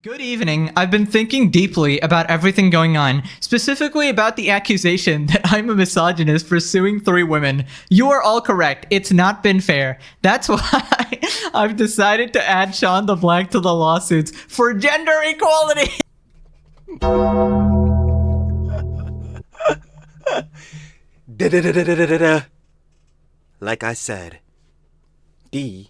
Good evening. I've been thinking deeply about everything going on, specifically about the accusation that I'm a misogynist for suing 3 women. You are all correct. It's not been fair. That's why I've decided to add Seandablack to the lawsuits for gender equality. Like I said, debunked.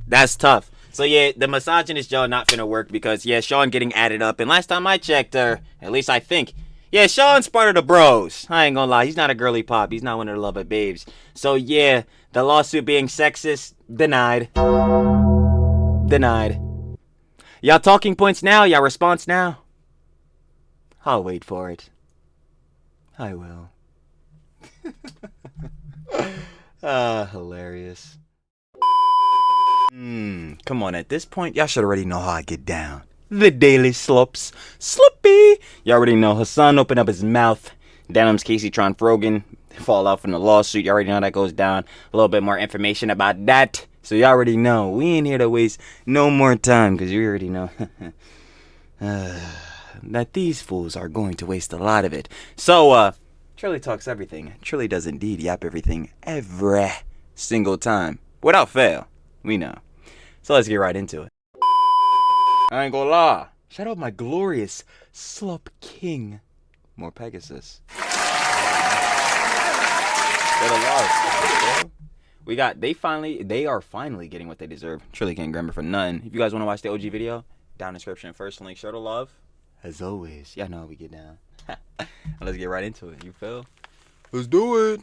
That's tough. So yeah, the misogynist Joe not finna work because yeah, Shawn getting added up. And last time I checked, at least I think, yeah, Shawn's part of the bros. I ain't gonna lie, he's not a girly pop. He's not one of the lover babes. So yeah, the lawsuit being sexist, denied. Denied. Y'all talking points now? Y'all response now? I'll wait for it. I will. Hilarious. Come on, at this point, y'all should already know how I get down. The daily slops. Sloppy! Y'all already know Hassan opened up his mouth. Denims, Kaceytron, Frogan fall out from the lawsuit. Y'all already know how that goes down. A little bit more information about that. So y'all already know. We ain't here to waste no more time, because you already know that these fools are going to waste a lot of it. So, Trilly talks everything. Trilly does indeed yap everything every single time. Without fail. We know. So let's get right into it. I ain't gonna lie. Shout out my glorious Slop King. More Pegasus. We got, they are finally getting what they deserve. Truly can't grammar for none. If you guys want to watch the OG video, down in the description. First link, show the love. As always. Y'all know how we get down. Let's get right into it. You feel? Let's do it.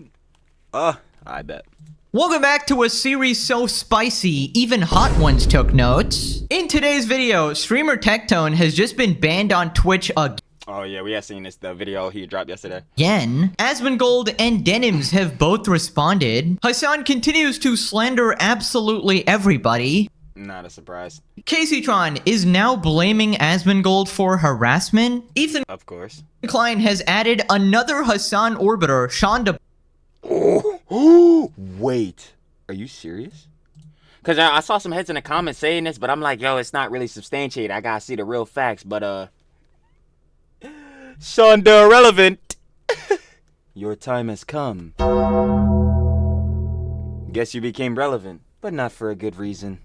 I bet. Welcome back to a series so spicy, even hot ones took notes. In today's video, streamer Tectone has just been banned on Twitch again. Oh yeah, we have seen this, the video he dropped yesterday. Asmongold and Denims have both responded. Hassan continues to slander absolutely everybody. Not a surprise. Kaceytron is now blaming Asmongold for harassment. Ethan, of course, Klein has added another Hassan orbiter, Seandablack. Oh, wait. Are you serious? Because I saw some heads in the comments saying this, but I'm like, yo, it's not really substantiated. I gotta see the real facts, but, Shawn the irrelevant. Your time has come. Guess you became relevant, but not for a good reason.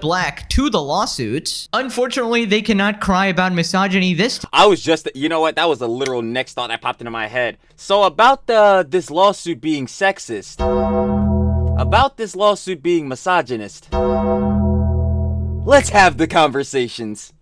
Black to the lawsuits. Unfortunately, they cannot cry about misogyny this time. I was just, you know what? That was a literal next thought that popped into my head. So about this lawsuit being sexist, about this lawsuit being misogynist, let's have the conversations.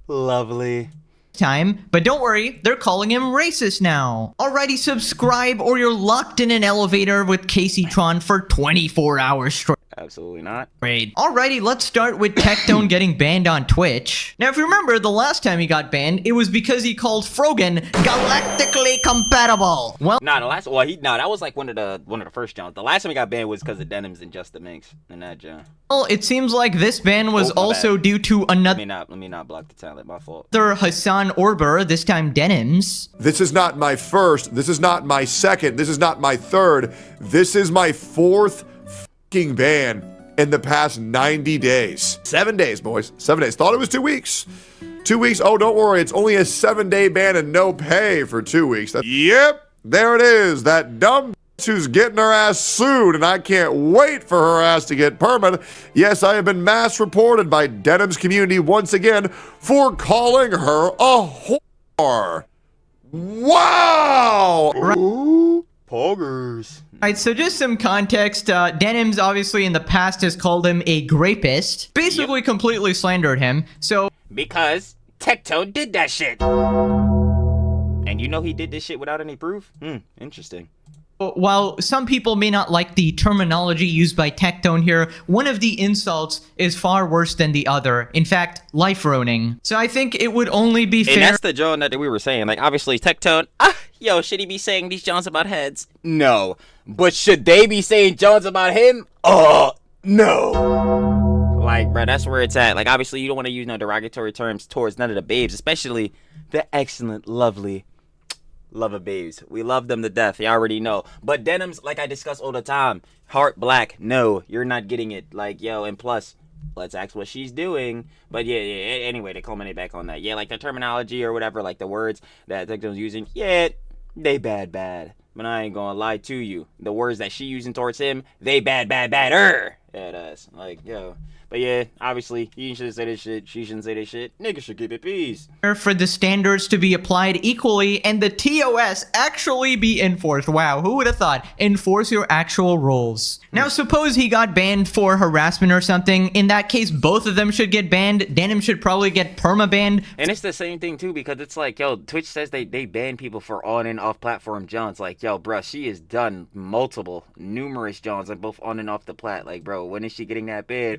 Lovely. Time, but don't worry, they're calling him racist now. Alrighty, subscribe or you're locked in an elevator with Kaceytron for 24 hours straight. Absolutely not. Great. Alrighty, let's start with Tectone getting banned on Twitch. Now, if you remember, the last time he got banned, it was because he called Frogan galactically compatible. Well, that was like one of the first jumps. The last time he got banned was because of Denims and Just the Minx and that jump. Well, it seems like this ban was also due to another. Let me not block the talent. My fault. Hassan Orber, this time Denims. This is not my first. This is not my second. This is not my third. This is my 4th fucking ban in the past 90 days. 7 days, boys. 7 days. Thought it was 2 weeks. 2 weeks. Oh, don't worry. It's only a 7-day ban and no pay for 2 weeks. Yep. There it is. That dumb who's getting her ass sued, and I can't wait for her ass to get permanent. Yes, I have been mass reported by Denims community once again for calling her a whore. Wow! Ooh, poggers. Alright, so just some context. Denims obviously in the past has called him a grapist. Basically completely slandered him. So because Tectone did that shit. And you know he did this shit without any proof? Interesting. while some people may not like the terminology used by Tectone here, one of the insults is far worse than the other. In fact, life-ruining. So I think it would only be fair— And that's the John that we were saying. Like, obviously, Tectone, yo, should he be saying these Johns about heads? No. But should they be saying Johns about him? No. Like, bro, that's where it's at. Like, obviously, you don't want to use no derogatory terms towards none of the babes, especially the excellent, lovely lover babes. We love them to death. You already know. But Denims, like I discuss all the time, heart black. No, you're not getting it. Like, yo, and plus, let's ask what she's doing. But yeah, anyway, to culminate back on that, yeah, like the terminology or whatever, like the words that Tectone's using, yeah, they bad. But I ain't gonna lie to you, the words that she using towards him, they badder at us. Like, yo. But yeah, obviously, he shouldn't say this shit, she shouldn't say this shit, niggas should keep it peace. For the standards to be applied equally and the TOS actually be enforced. Wow, who would have thought? Enforce your actual rules. Now, suppose he got banned for harassment or something. In that case, both of them should get banned. Denim should probably get perma-banned. And it's the same thing, too, because it's like, yo, Twitch says they ban people for on and off platform Johns. Like, yo, bruh, she has done numerous Johns, like both on and off the plat. Like, bro, when is she getting that banned?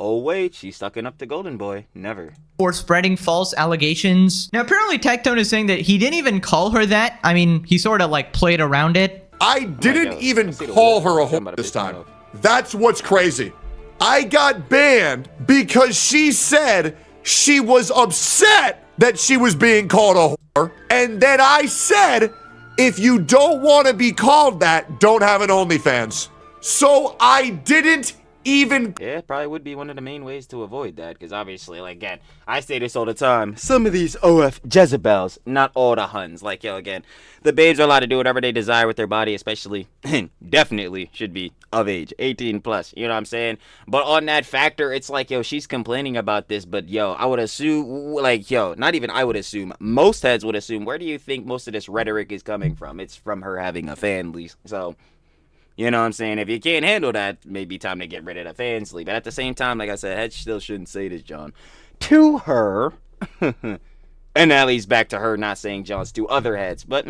Oh wait, she's sucking up the golden boy. Never. For spreading false allegations. Now, apparently Tectone is saying that he didn't even call her that. I mean, he sort of like played around it. I didn't even call her a whore this time. That's what's crazy. I got banned because she said she was upset that she was being called a whore. And then I said, if you don't want to be called that, don't have an OnlyFans. So I didn't even. Yeah, it probably would be one of the main ways to avoid that, because obviously, like, again, I say this all the time, some of these OF Jezebels, not all the Huns, like, yo, again, the babes are allowed to do whatever they desire with their body, especially, definitely should be of age, 18 plus, you know what I'm saying? But on that factor, it's like, yo, she's complaining about this, but yo, I would assume, like, yo, not even I would assume, most heads would assume, where do you think most of this rhetoric is coming from? It's from her having a family, so. You know what I'm saying? If you can't handle that, maybe time to get rid of the fan sleep. But at the same time, like I said, heads still shouldn't say this, John. To her. And that leads back to her not saying John's to other heads. But,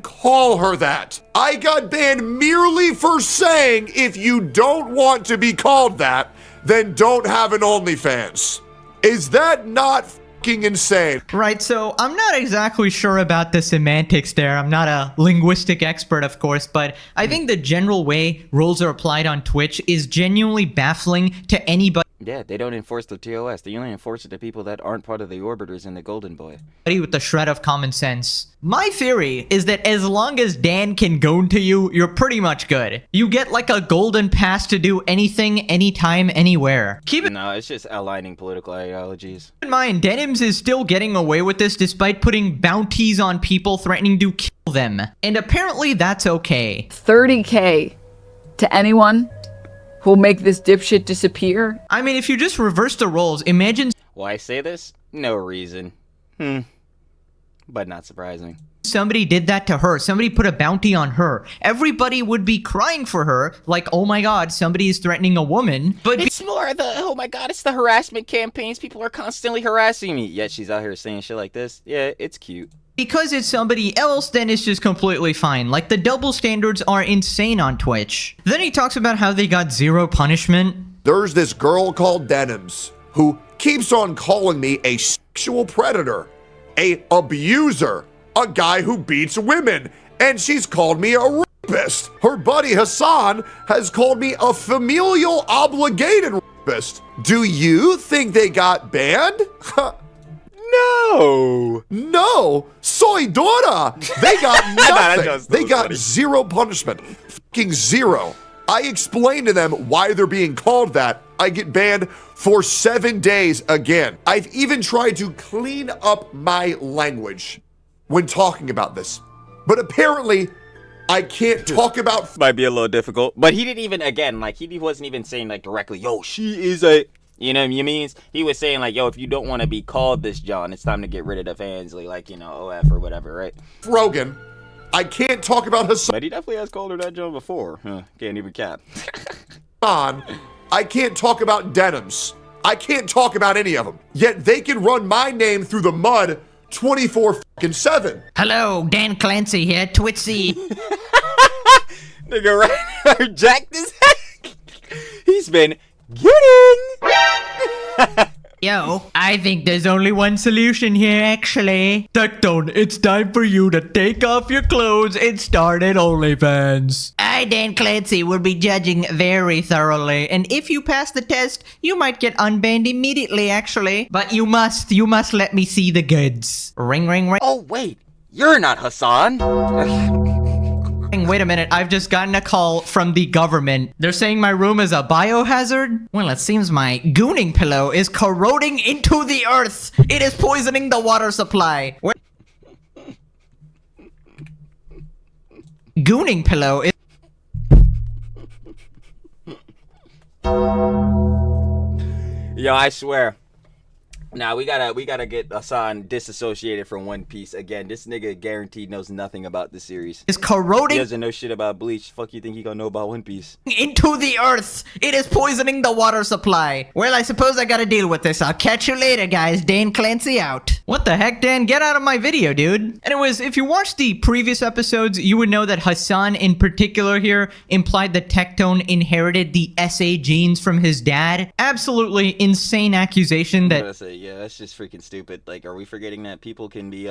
call her that. I got banned merely for saying if you don't want to be called that, then don't have an OnlyFans. Is that not fucking insane? Right, so I'm not exactly sure about the semantics there. I'm not a linguistic expert, of course, but I think the general way rules are applied on Twitch is genuinely baffling to anybody. Yeah, they don't enforce the TOS. They only enforce it to people that aren't part of the Orbiters and the Golden Boy. With a shred of common sense. My theory is that as long as Dan can goon to you, you're pretty much good. You get like a golden pass to do anything, anytime, anywhere. No, it's just aligning political ideologies. Keep in mind, Denims is still getting away with this despite putting bounties on people threatening to kill them. And apparently that's okay. 30K to anyone who'll make this dipshit disappear. I mean, if you just reverse the roles, imagine. Why I say this? No reason. But not surprising. Somebody did that to her. Somebody put a bounty on her. Everybody would be crying for her, like, oh my god, somebody is threatening a woman. But it's more the, oh my god, it's the harassment campaigns. People are constantly harassing me. Yet she's out here saying shit like this. Yeah, it's cute. Because it's somebody else, then it's just completely fine. Like, the double standards are insane on Twitch. Then he talks about how they got zero punishment. There's this girl called Denims who keeps on calling me a sexual predator, a abuser, a guy who beats women, and she's called me a rapist. Her buddy Hassan has called me a familial obligated rapist. Do you think they got banned? No, soy dora. They got nothing. They got zero punishment. Fucking zero. I explained to them why they're being called that. I get banned for 7 days again. I've even tried to clean up my language when talking about this. But apparently, I can't talk about. Might be a little difficult. But he didn't even, again, like, he wasn't even saying, like, directly, yo, she is a. You know what I mean? He was saying, like, yo, if you don't want to be called this, John, it's time to get rid of the Fansley, like, you know, OF or whatever, right? Frogan, I can't talk about Hassan. But he definitely has called her that, John, before. Can't even cap. I can't talk about Denims. I can't talk about any of them. Yet they can run my name through the mud 24/7. Hello, Dan Clancy here, Twitsy. Nigga, right? Jacked his head. He's been getting. Yo, I think there's only one solution here, actually. Tectone, it's time for you to take off your clothes and start at OnlyFans. I, Dan Clancy, will be judging very thoroughly, and if you pass the test, you might get unbanned immediately, actually. But you must let me see the goods. Ring, ring, ring. Oh, wait, you're not Hassan. Wait a minute, I've just gotten a call from the government. They're saying my room is a biohazard? Well, it seems my gooning pillow is corroding into the earth. It is poisoning the water supply. Gooning pillow is... Yo, I swear. Now we gotta get Hassan disassociated from One Piece again. This nigga guaranteed knows nothing about the series. Is corroding... He doesn't know shit about Bleach. Fuck you think he gonna know about One Piece? Into the earth. It is poisoning the water supply. Well, I suppose I gotta deal with this. I'll catch you later, guys. Dan Clancy out. What the heck, Dan? Get out of my video, dude. Anyways, if you watched the previous episodes, you would know that Hassan in particular here implied that Tectone inherited the SA genes from his dad. Absolutely insane accusation that... Yeah, that's just freaking stupid. Like, are we forgetting that people can be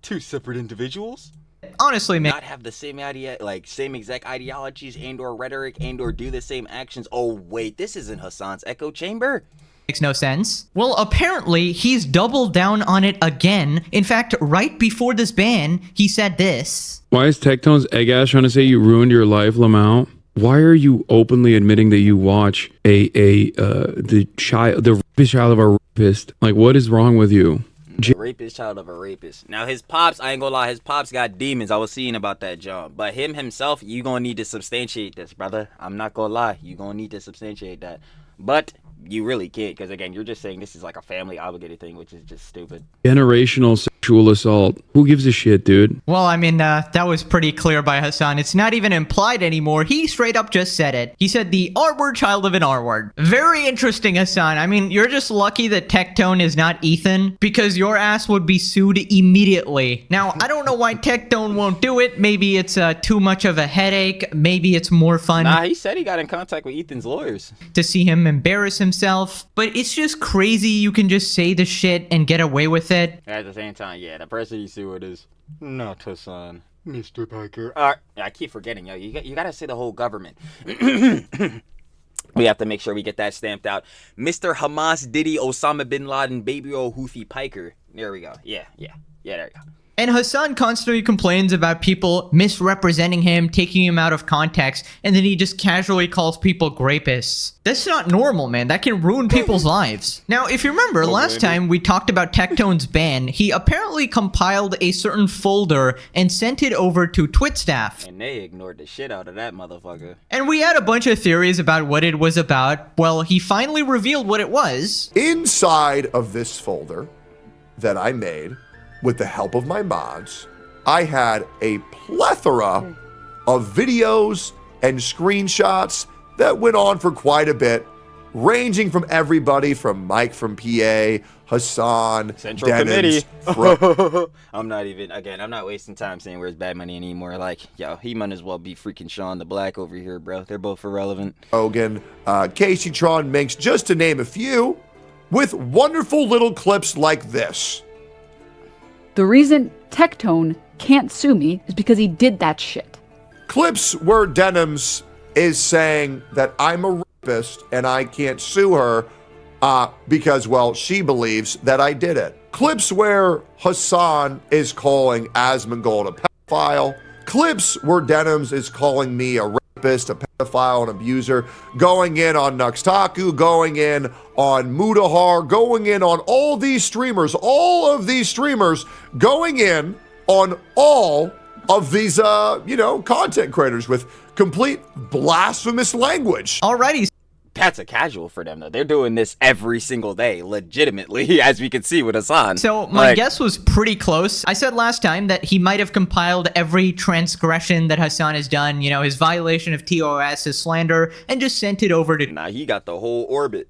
two separate individuals? Honestly, man, not have the same idea, like same exact ideologies and or rhetoric and or do the same actions. Oh wait, this isn't Hassan's echo chamber. Makes no sense. Well, apparently he's doubled down on it again. In fact, right before this ban, he said this. Why is Tectone's egg ass trying to say you ruined your life, Lamau? Why are you openly admitting that you watch the rapist child of a rapist? Like, what is wrong with you? The rapist child of a rapist. Now his pops, I ain't gonna lie, his pops got demons. I was seeing about that, John. But him himself, you gonna need to substantiate this, brother. I'm not gonna lie, you gonna need to substantiate that. But you really can't, because again, you're just saying this is like a family obligated thing, which is just stupid. Generational sexual assault. Who gives a shit, dude? Well, I mean, that was pretty clear by Hassan. It's not even implied anymore. He straight up just said it. He said the R-word child of an R-word. Very interesting, Hassan. I mean, you're just lucky that Tectone is not Ethan, because your ass would be sued immediately. Now, I don't know why Tectone won't do it. Maybe it's too much of a headache. Maybe it's more fun. Nah, he said he got in contact with Ethan's lawyers to see him embarrass himself. But it's just crazy you can just say the shit and get away with it. At the same time, yeah, the person you see what is not Hassan, Mr. Piker. I keep forgetting, yo. You gotta say the whole government. We have to make sure we get that stamped out. Mr. Hamas Diddy Osama Bin Laden Baby O Houthi Piker. There we go. Yeah, there we go. And Hassan constantly complains about people misrepresenting him, taking him out of context, and then he just casually calls people grapists. That's not normal, man. That can ruin people's lives. Now, if you remember, last time we talked about Tectone's ban, he apparently compiled a certain folder and sent it over to Twit staff. And they ignored the shit out of that motherfucker. And we had a bunch of theories about what it was about. Well, he finally revealed what it was. Inside of this folder that I made, with the help of my mods, I had a plethora of videos and screenshots that went on for quite a bit, ranging from everybody from Mike from PA, Hassan, Central Denims, Committee. I'm not wasting time saying where's Bad Money anymore. Like, yo, he might as well be freaking Seandablack over here, bro. They're both irrelevant. Frogan, Kaceytron, Minx, just to name a few, with wonderful little clips like this. The reason Tectone can't sue me is because he did that shit. Clips where Denims is saying that I'm a rapist and I can't sue her because, well, she believes that I did it. Clips where Hassan is calling Asmongold a pedophile. Clips where Denims is calling me a rapist, a pedophile, an abuser, going in on Nuxtaku, going in on Mudahar, going in on all of these streamers going in on all of these, content creators with complete blasphemous language. Alrighty. That's a casual for them, though. They're doing this every single day, legitimately, as we can see with Hassan. So my guess was pretty close. I said last time that he might have compiled every transgression that Hassan has done, his violation of TOS, his slander, and just sent it over to... Nah, he got the whole orbit,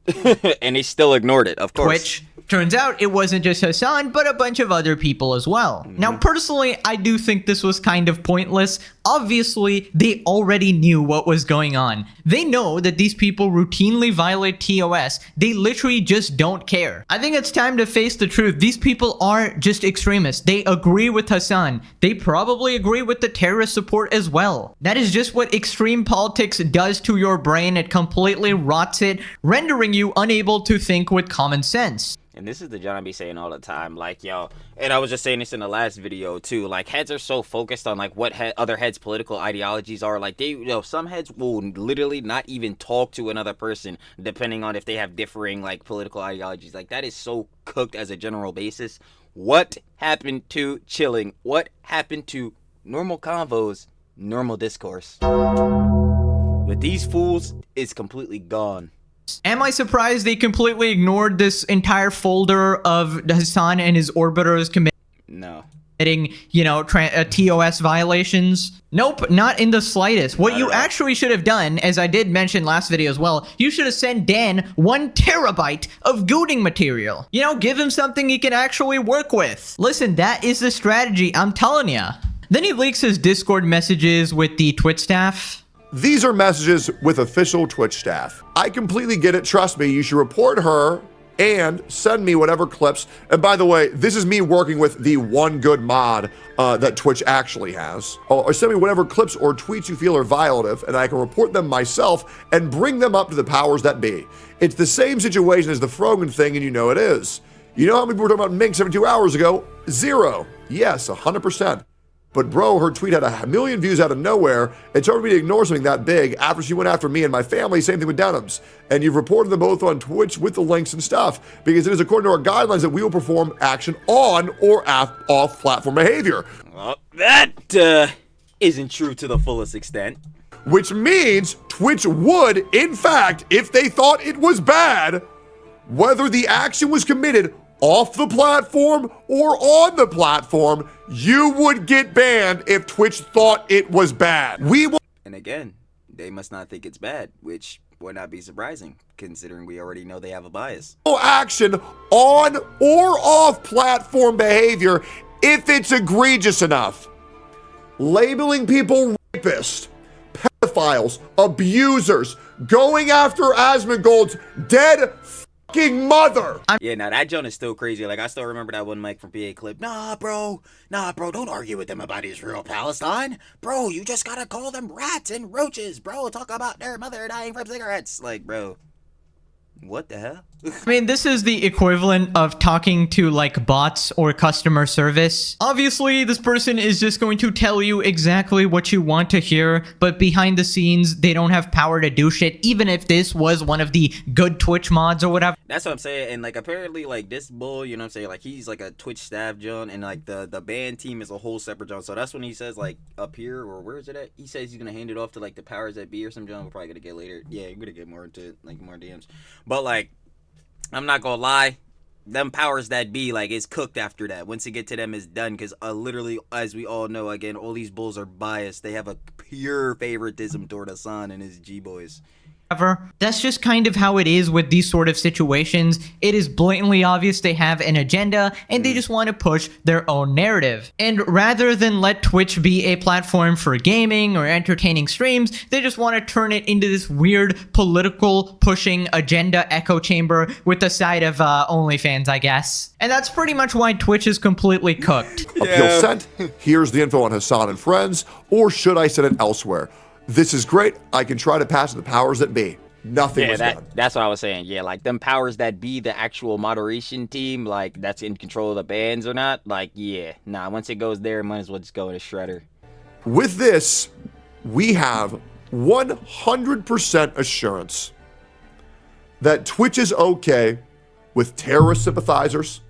and he still ignored it, of course. Twitch. Turns out it wasn't just Hassan, but a bunch of other people as well. Now, personally, I do think this was kind of pointless. Obviously, they already knew what was going on. They know that these people routinely violate TOS. They literally just don't care. I think it's time to face the truth. These people are just extremists. They agree with Hassan. They probably agree with the terrorist support as well. That is just what extreme politics does to your brain. It completely rots it, rendering you unable to think with common sense. And this is the John I be saying all the time, like, yo, and I was just saying this in the last video too, like, heads are so focused on like what other heads' political ideologies are. Like, they, you know, some heads will literally not even talk to another person depending on if they have differing like political ideologies. Like, that is so cooked as a general basis. What happened to chilling? What happened to normal convos, normal discourse? With these fools, it's completely gone. Am I surprised they completely ignored this entire folder of Hassan and his orbiters No. committing, you know, TOS violations? Nope, not in the slightest. What you actually should have done, as I did mention last video as well, you should have sent Dan 1 terabyte of gooting material. You know, give him something he can actually work with. Listen, that is the strategy, I'm telling ya. Then he leaks his Discord messages with the Twitch staff. These are messages with official Twitch staff. I completely get it. Trust me, you should report her and send me whatever clips. And by the way, this is me working with the one good mod that Twitch actually has. Or send me whatever clips or tweets you feel are violative, and I can report them myself and bring them up to the powers that be. It's the same situation as the Frogan thing, and you know it is. You know how many people were talking about Mink 72 hours ago? 0. Yes, 100%. But bro, her tweet had 1 million views out of nowhere. It's hard for me to ignore something that big after she went after me and my family. Same thing with Denims. And you've reported them both on Twitch with the links and stuff, because it is according to our guidelines that we will perform action on or off platform behavior. Well, that isn't true to the fullest extent. Which means Twitch would, in fact, if they thought it was bad, whether the action was committed off the platform or on the platform, you would get banned if Twitch thought it was bad. And again, they must not think it's bad, which would not be surprising, considering we already know they have a bias. Action on or off platform behavior if it's egregious enough. Labeling people rapists, pedophiles, abusers, going after Asmongold's dead fucking mother. Yeah, now that joint is still crazy. Like, I still remember that one Mike from PA clip. Nah, bro, don't argue with them about Israel Palestine. Bro, you just gotta call them rats and roaches, bro. Talk about their mother dying from cigarettes. Like, bro, what the hell? I mean, this is the equivalent of talking to like bots or customer service. Obviously, this person is just going to tell you exactly what you want to hear, but behind the scenes, they don't have power to do shit, even if this was one of the good Twitch mods or whatever. That's what I'm saying. And like, apparently, like, this bull, you know what I'm saying, like, he's like a Twitch staff John, and like the band team is a whole separate John. So that's when he says, like, up here, or where is it at? He says he's gonna hand it off to like the powers that be or some John. We're probably gonna get later. Yeah, we're gonna get more into it, like more DMs. But like, I'm not gonna lie, them powers that be, like, it's cooked after that. Once you get to them, it's done, because literally, as we all know, again, all these bulls are biased. They have a pure favoritism toward Hassan and his G-boys. That's just kind of how it is with these sort of situations. It is blatantly obvious they have an agenda and they just want to push their own narrative. And rather than let Twitch be a platform for gaming or entertaining streams, they just want to turn it into this weird political pushing agenda echo chamber with the side of OnlyFans, I guess. And that's pretty much why Twitch is completely cooked. Appeal sent. Here's the info on Hassan and friends, or should I send it elsewhere? This is great. I can try to pass to the powers that be. Nothing was done. That's what I was saying. Yeah, like, them powers that be, the actual moderation team, like, that's in control of the bans or not, like, yeah. Nah, once it goes there, it might as well just go in a shredder. With this, we have 100% assurance that Twitch is okay with terrorist sympathizers.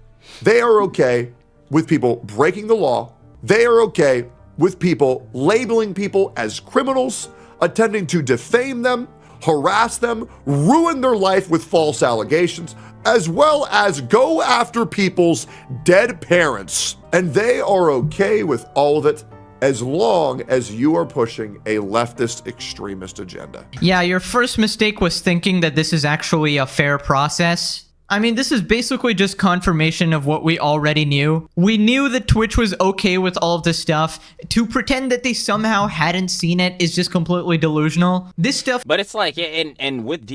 They are okay with people breaking the law. They are okay with people labeling people as criminals, attempting to defame them, harass them, ruin their life with false allegations, as well as go after people's dead parents. And they are okay with all of it as long as you are pushing a leftist extremist agenda. Yeah, your first mistake was thinking that this is actually a fair process. I mean, this is basically just confirmation of what we already knew. We knew that Twitch was okay with all of this stuff. To pretend that they somehow hadn't seen it is just completely delusional. This stuff... But it's like, and with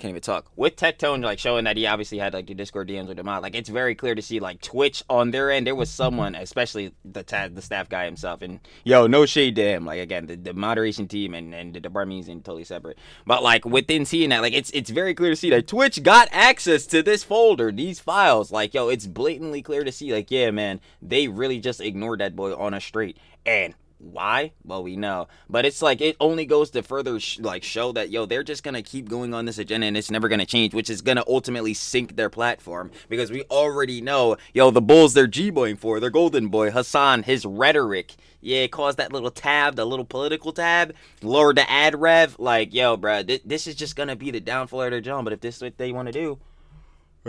can't even talk. With Tectone, like, showing that he obviously had, like, the Discord DMs with him out, like, it's very clear to see, like, Twitch on their end, there was someone, especially the staff guy himself, and, yo, no shade to him, like, again, the moderation team and the department is totally separate, but, like, within seeing that, like, it's very clear to see that Twitch got access to this folder, these files, like, yo, it's blatantly clear to see, like, yeah, man, they really just ignored that boy on a straight, and why? Well, we know, but it's like it only goes to further show that, yo, they're just gonna keep going on this agenda and it's never gonna change, which is gonna ultimately sink their platform, because we already know, yo, the bulls they're G-boying for, their golden boy Hassan, his rhetoric, yeah, it caused that little tab, the little political tab, lowered the ad rev, like, yo, bro, this is just gonna be the downfall of their job. But if this is what they want to do,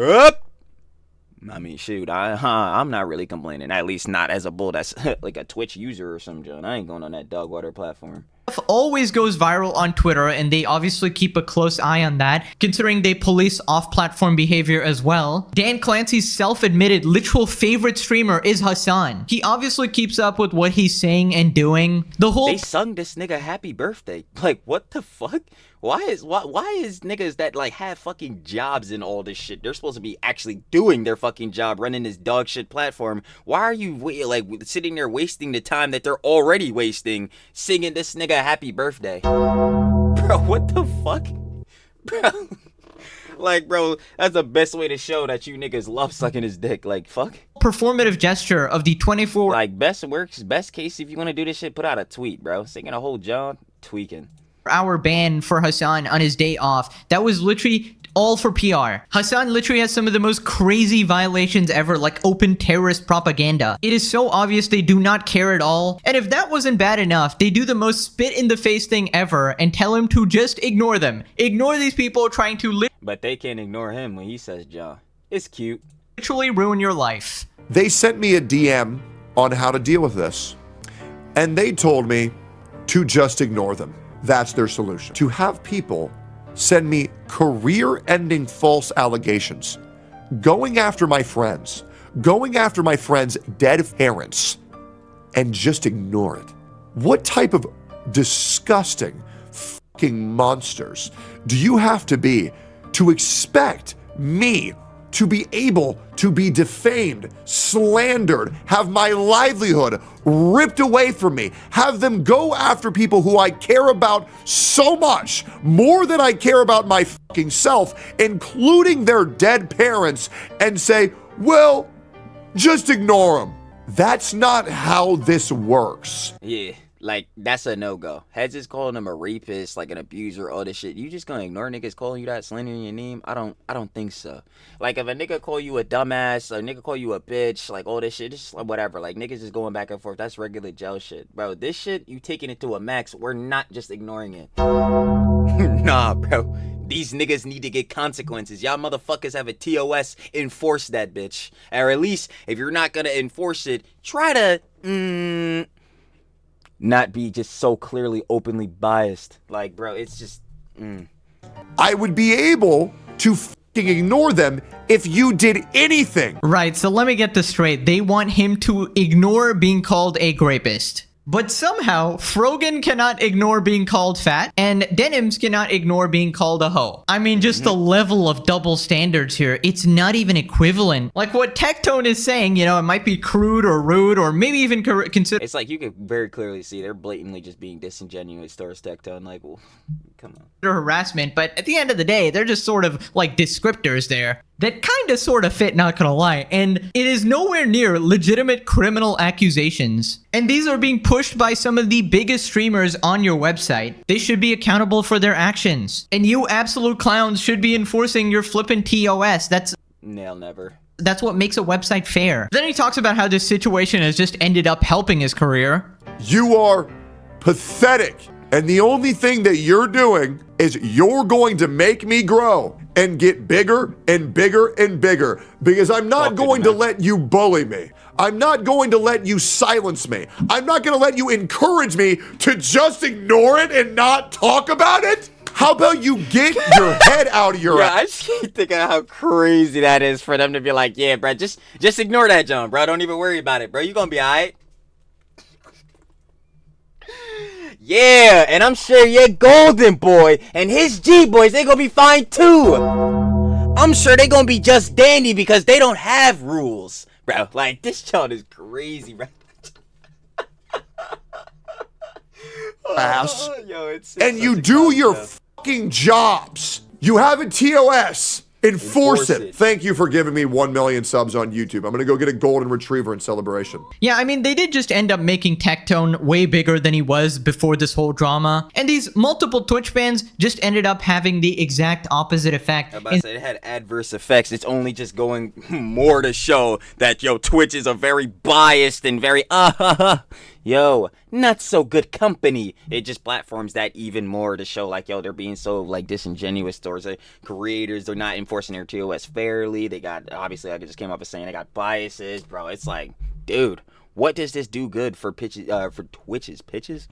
up. I mean, shoot, I'm not really complaining. At least not as a bull that's like a Twitch user or some junk. I ain't going on that dog water platform. Always goes viral on Twitter, and they obviously keep a close eye on that, considering they police off-platform behavior as well. Dan Clancy's self-admitted literal favorite streamer is Hassan. He obviously keeps up with what he's saying and doing. They sung this nigga happy birthday. Like, what the fuck? Why is niggas that, like, have fucking jobs and all this shit, they're supposed to be actually doing their fucking job, running this dog shit platform, why are you like sitting there wasting the time that they're already wasting singing this nigga happy birthday? Bro, what the fuck? Bro, like, bro, that's the best way to show that you niggas love sucking his dick. Like, fuck. Performative gesture of the 24 like, best case, if you want to do this shit, put out a tweet, bro. Singing a whole John, tweaking. hour ban for Hassan on his day off. That was literally all for PR. Hassan literally has some of the most crazy violations ever, like open terrorist propaganda. It is so obvious they do not care at all. And if that wasn't bad enough, they do the most spit in the face thing ever and tell him to just ignore them. Ignore these people trying to but they can't ignore him when he says John. It's cute. Literally ruin your life. They sent me a DM on how to deal with this, and they told me to just ignore them. That's their solution. To have people send me career-ending false allegations, going after my friends, dead parents, and just ignore it. What type of disgusting fucking monsters do you have to be to expect me to be able to be defamed, slandered, have my livelihood ripped away from me, have them go after people who I care about so much, more than I care about my fucking self, including their dead parents, and say, well, just ignore them. That's not how this works. Yeah. Like, that's a no-go. Heads is calling him a rapist, like an abuser, all this shit. You just gonna ignore niggas calling you that, slandering your name? I don't think so. Like, if a nigga call you a dumbass, or a nigga call you a bitch, like, all this shit, just whatever. Like, niggas just going back and forth. That's regular jail shit. Bro, this shit, you taking it to a max. We're not just ignoring it. Nah, bro. These niggas need to get consequences. Y'all motherfuckers have a TOS. Enforce that bitch. Or at least, if you're not gonna enforce it, try to, not be just so clearly openly biased. Like, bro, it's just I would be able to fucking ignore them if you did anything. Right, so let me get this straight. They want him to ignore being called a rapist. But somehow, Frogan cannot ignore being called fat, and Denims cannot ignore being called a hoe. I mean, just the level of double standards here, it's not even equivalent. Like what Tectone is saying, you know, it might be crude or rude or maybe even consider. It's like you could very clearly see they're blatantly just being disingenuous towards Tectone. Like, well, come on. Harassment, but at the end of the day, they're just sort of like descriptors there that kind of sort of fit, not gonna lie, and it is nowhere near legitimate criminal accusations. And these are being pushed by some of the biggest streamers on your website. They should be accountable for their actions. And you absolute clowns should be enforcing your flippin' TOS. That's what makes a website fair. Then he talks about how this situation has just ended up helping his career. You are pathetic. And the only thing that you're doing is you're going to make me grow and get bigger and bigger and bigger, because I'm not going to let you bully me. I'm not going to let you silence me. I'm not going to let you encourage me to just ignore it and not talk about it. How about you get your head out of your ass? I just keep thinking how crazy that is for them to be like, yeah, bro, just ignore that, John, bro. Don't even worry about it, bro. You gonna be all right. Yeah, and I'm sure your golden boy and his G-boys, they gonna be fine too. I'm sure they gonna be just dandy because they don't have rules. Bro, like, this child is crazy, bro. Ass. Yo, it's And you do your fucking jobs. You have a TOS. Enforce it. Thank you for giving me 1 million subs on YouTube. I'm gonna go get a golden retriever in celebration. Yeah, I mean, they did just end up making Tectone way bigger than he was before this whole drama. And these multiple Twitch bans just ended up having the exact opposite effect. I was about to say, it had adverse effects. It's only just going more to show that, yo, Twitch is a very biased and very, yo, not so good company. It just platforms that even more to show, like, yo, they're being so, like, disingenuous towards the creators. They're not enforcing their TOS fairly. They got, obviously, like I just came up as saying, they got biases, bro. It's like, dude, what does this do good for pitches, for Twitch's pitches?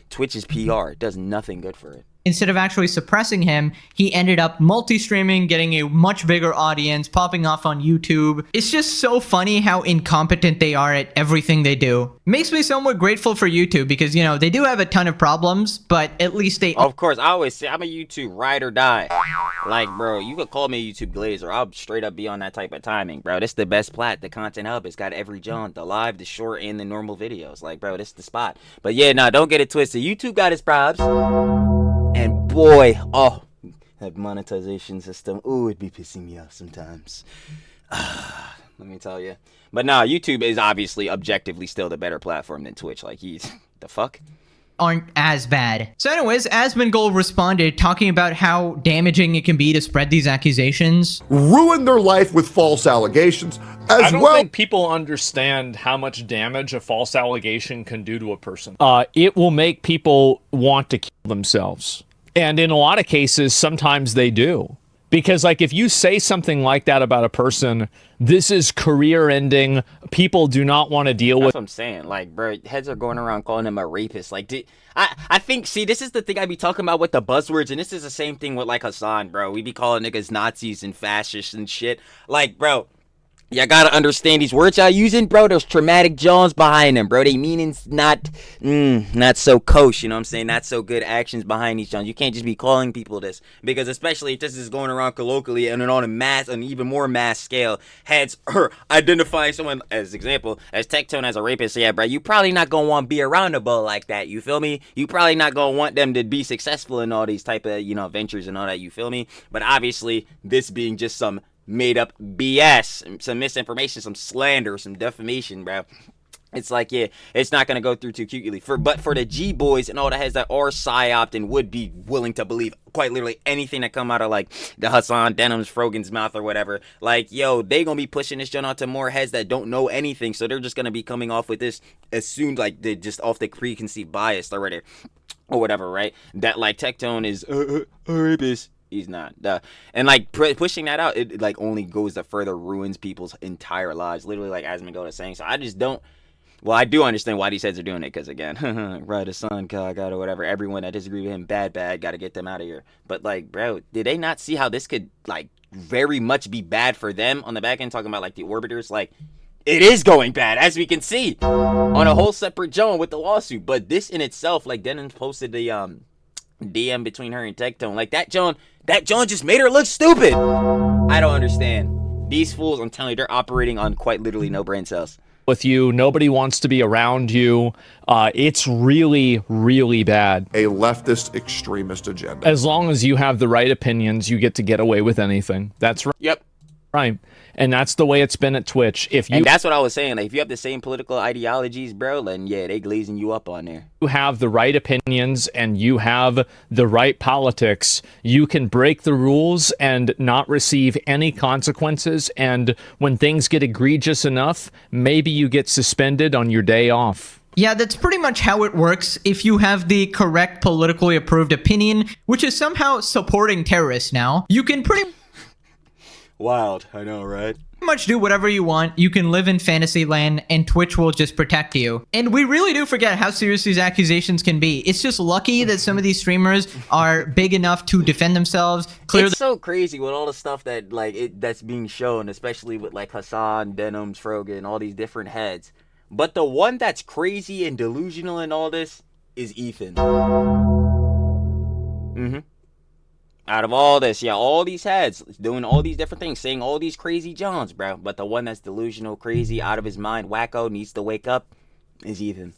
Twitch's PR. It does nothing good for it. Instead of actually suppressing him, he ended up multi-streaming, getting a much bigger audience, popping off on YouTube. It's just so funny how incompetent they are at everything they do. Makes me somewhat grateful for YouTube because, you know, they do have a ton of problems, but at least they... Of course, I always say I'm a YouTube ride or die. Like, bro, you could call me a YouTube glazer. I'll straight up be on that type of timing, bro. This the best plat. The Content Hub. It's got every genre, the live, the short, and the normal videos. Like, bro, this the spot. But yeah, nah, don't get it twisted. YouTube got its problems. And boy, oh, that monetization system, ooh, it'd be pissing me off sometimes. Let me tell you. But nah, YouTube is obviously objectively still the better platform than Twitch. Like, he's the fuck? Aren't as bad. So anyways, Asmongold responded talking about how damaging it can be to spread these accusations. Ruin their life with false allegations I don't think people understand how much damage a false allegation can do to a person. It will make people want to kill themselves. And in a lot of cases, sometimes they do. Because, like, if you say something like that about a person, this is career-ending. People do not want to deal with. That's what I'm saying. Like, bro, heads are going around calling him a rapist. Like, I think, see, this is the thing I be talking about with the buzzwords, and this is the same thing with, like, Hassan, bro. We be calling niggas Nazis and fascists and shit. Like, bro, y'all gotta understand these words y'all using, bro. There's traumatic Johns behind them, bro. They meaning's not so kosher, you know what I'm saying? Not so good actions behind these Johns. You can't just be calling people this, because especially if this is going around colloquially and on a mass, an even more mass scale, heads are identifying someone, as example, as Tectone as a rapist. Yeah, bro, you probably not gonna want to be around a bull like that, you feel me? You probably not gonna want them to be successful in all these type of, you know, ventures and all that, you feel me? But obviously, this being just some made up BS, some misinformation, some slander, some defamation, bro. It's like, yeah, it's not gonna go through too cutely. But for the G boys and all the heads that are psyoped and would be willing to believe quite literally anything that come out of, like, the Hassan, Denims, Frogan's mouth or whatever, like, yo, they gonna be pushing this joint out to more heads that don't know anything, so they're just gonna be coming off with this assumed, like, they just off the preconceived bias already or whatever, right? That, like, Tectone is a rapist. He's not. And, like, pushing that out, it, like, only goes to further ruins people's entire lives. Literally, like Asmongold is saying. So I just don't. Well, I do understand why these heads are doing it. Because, again, right, Hassan, God, or whatever. Everyone that disagree with him, bad. Got to get them out of here. But, like, bro, did they not see how this could, like, very much be bad for them on the back end? Talking about, like, the orbiters. Like, it is going bad, as we can see. On a whole separate zone with the lawsuit. But this in itself, like, Denims posted the DM between her and Tectone. Like, that John just made her look stupid. I don't understand. These fools, I'm telling you, they're operating on quite literally no brain cells. With you, nobody wants to be around you. It's really, really bad. A leftist extremist agenda. As long as you have the right opinions, you get away with anything. That's right. Yep. Right. And that's the way it's been at Twitch. And that's what I was saying. Like, if you have the same political ideologies, bro, then yeah, they glazing you up on there. You have the right opinions and you have the right politics, you can break the rules and not receive any consequences. And when things get egregious enough, maybe you get suspended on your day off. Yeah, that's pretty much how it works if you have the correct politically approved opinion, which is somehow supporting terrorists now. You can pretty wild, I know, right? much do whatever you want. You can live in fantasy land and Twitch will just protect you. And we really do forget how serious these accusations can be. It's just lucky that some of these streamers are big enough to defend themselves. It's so crazy with all the stuff that, like, that's being shown, especially with, like, Hassan, Denims, Frogan, all these different heads. But the one that's crazy and delusional and all this is Ethan. Out of all this, yeah, all these heads doing all these different things, saying all these crazy Johns, bro. But the one that's delusional, crazy, out of his mind, wacko, needs to wake up is Ethan.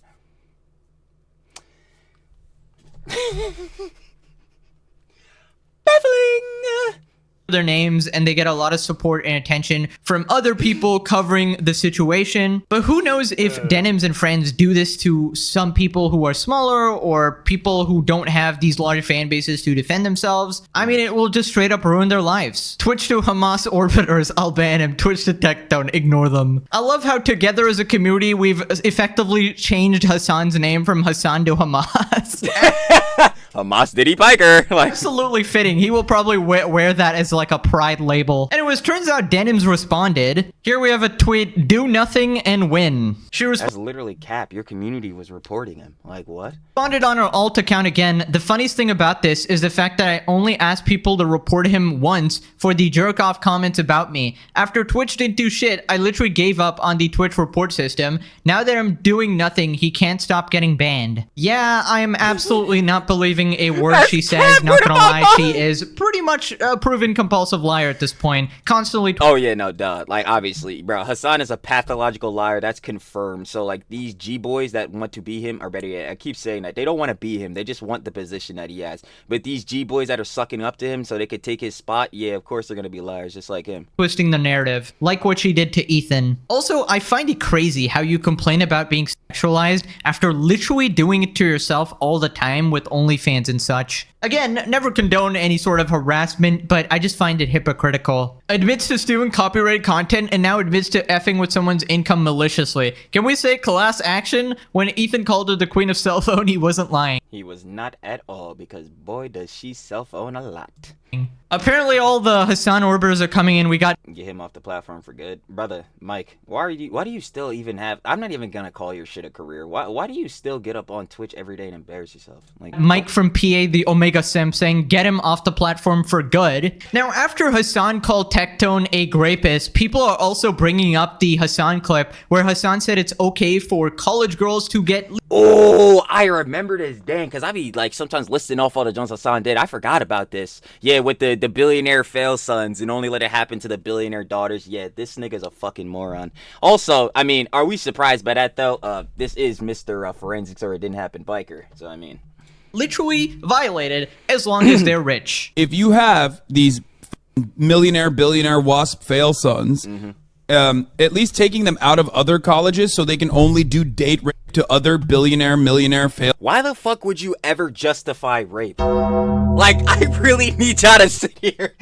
Baffling. Their names, and they get a lot of support and attention from other people covering the situation. But who knows if Denims and friends do this to some people who are smaller or people who don't have these large fan bases to defend themselves. I mean, it will just straight up ruin their lives. Twitch to Hamas orbiters, I'll ban him. Twitch to Tectone, ignore them. I love how together as a community we've effectively changed Hassan's name from Hassan to Hamas. Hamas Diddy Piker. Like, absolutely fitting. He will probably wear that as like a pride label. Anyways, turns out Denims responded. Here we have a tweet, do nothing and win. She that's literally cap. Your community was reporting him. Like, what? Responded on her alt account again. The funniest thing about this is the fact that I only asked people to report him once for the jerk off comments about me. After Twitch didn't do shit, I literally gave up on the Twitch report system. Now that I'm doing nothing, he can't stop getting banned. Yeah, I am absolutely not believing a word she says. Not gonna lie, she is pretty much a proven compulsive liar at this point. Constantly. Oh yeah, no, duh. Like, obviously, bro. Hassan is a pathological liar. That's confirmed. So like, these G boys that want to be him, or better yet, I keep saying that they don't want to be him. They just want the position that he has. But these G boys that are sucking up to him so they could take his spot, yeah, of course they're gonna be liars, just like him. Twisting the narrative, like what she did to Ethan. Also, I find it crazy how you complain about being sexualized after literally doing it to yourself all the time with OnlyFans and such. Again, never condone any sort of harassment, but I just find it hypocritical. Admits to stealing copyrighted content and now admits to effing with someone's income maliciously. Can we say class action? When Ethan called her the queen of cell phone, he wasn't lying. He was not at all, because boy does she cell phone a lot. Apparently all the Hassan orbiters are coming in. We got get him off the platform for good. Brother, Mike, why do you still even have, I'm not even gonna call your shit a career. Why do you still get up on Twitch every day and embarrass yourself? Like, Mike from PA, the Omega Sim, saying get him off the platform for good. Now, after Hassan called Tectone a rapist, people are also bringing up the Hassan clip where Hassan said it's okay for college girls to get... Oh, I remember this, dang, because I be like sometimes listing off all the Jones Hassan did. I forgot about this. Yeah, with the billionaire fail sons and only let it happen to the billionaire daughters. Yeah, this nigga's a fucking moron. Also, I mean, are we surprised by that though? This is Mr. Forensics or it didn't happen biker. So I mean, literally violated as long as they're rich. If you have these millionaire, billionaire, wasp fail sons, at least taking them out of other colleges so they can only do date rape to other billionaire, millionaire fail. Why the fuck would you ever justify rape? Like, I really need y'all to sit here.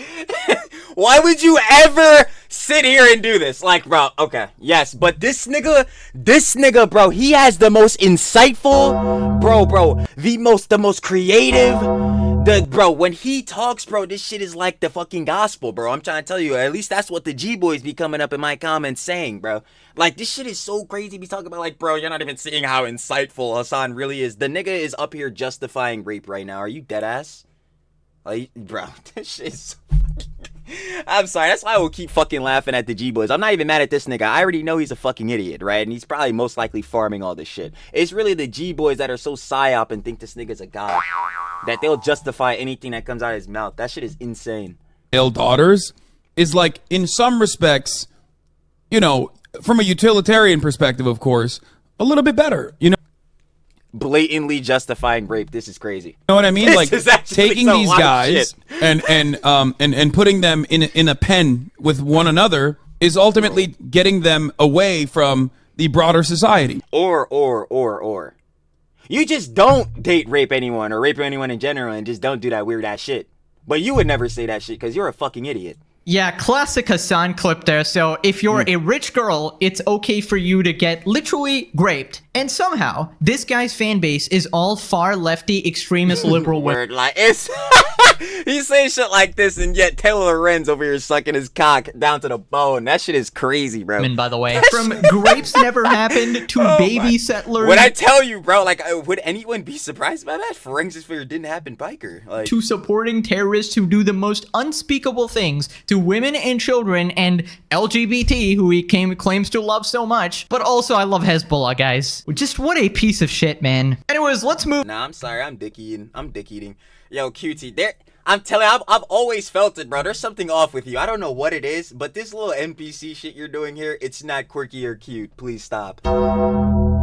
Why would you ever sit here and do this? Like, bro, okay, yes, but this nigga, bro, he has the most insightful, bro, the most creative, bro, when he talks, bro, this shit is like the fucking gospel, bro. I'm trying to tell you, at least that's what the G-boys be coming up in my comments saying, bro. Like, this shit is so crazy. Be talking about, like, bro, you're not even seeing how insightful Hassan really is. The nigga is up here justifying rape right now. Are you dead ass? Like, bro, this shit is so fucking... I'm sorry, that's why I will keep fucking laughing at the G-boys. I'm not even mad at this nigga. I already know he's a fucking idiot, right? And he's probably most likely farming all this shit. It's really the G-boys that are so psyop and think this nigga's a god that they'll justify anything that comes out of his mouth. That shit is insane. Fail daughters is like, in some respects, you know, from a utilitarian perspective, of course, a little bit better, you know? Blatantly justifying rape. This is crazy. You know what I mean? This like is taking these guys and putting them in a pen with one another is ultimately getting them away from the broader society. Or. You just don't date rape anyone or rape anyone in general and just don't do that weird ass shit. But you would never say that shit because you're a fucking idiot. Yeah, classic Hassan clip there. So if you're a rich girl, it's okay for you to get literally raped. And somehow, this guy's fan base is all far lefty, extremist, liberal. Word, like, it's... He's saying shit like this, and yet Taylor Lorenz over here sucking his cock down to the bone. That shit is crazy, bro. By the way, from grapes never happened to baby settlers. When I tell you, bro, like, would anyone be surprised by that? Forensics figure didn't happen, biker. Like, to supporting terrorists who do the most unspeakable things to women and children and LGBT, who he claims to love so much. But also, I love Hezbollah, guys. Just what a piece of shit, man. Anyways, let's move. Nah, I'm sorry. I'm dick eating. Yo, QT, I'm telling you, I've always felt it, bro. There's something off with you. I don't know what it is, but this little NPC shit you're doing here, it's not quirky or cute. Please stop.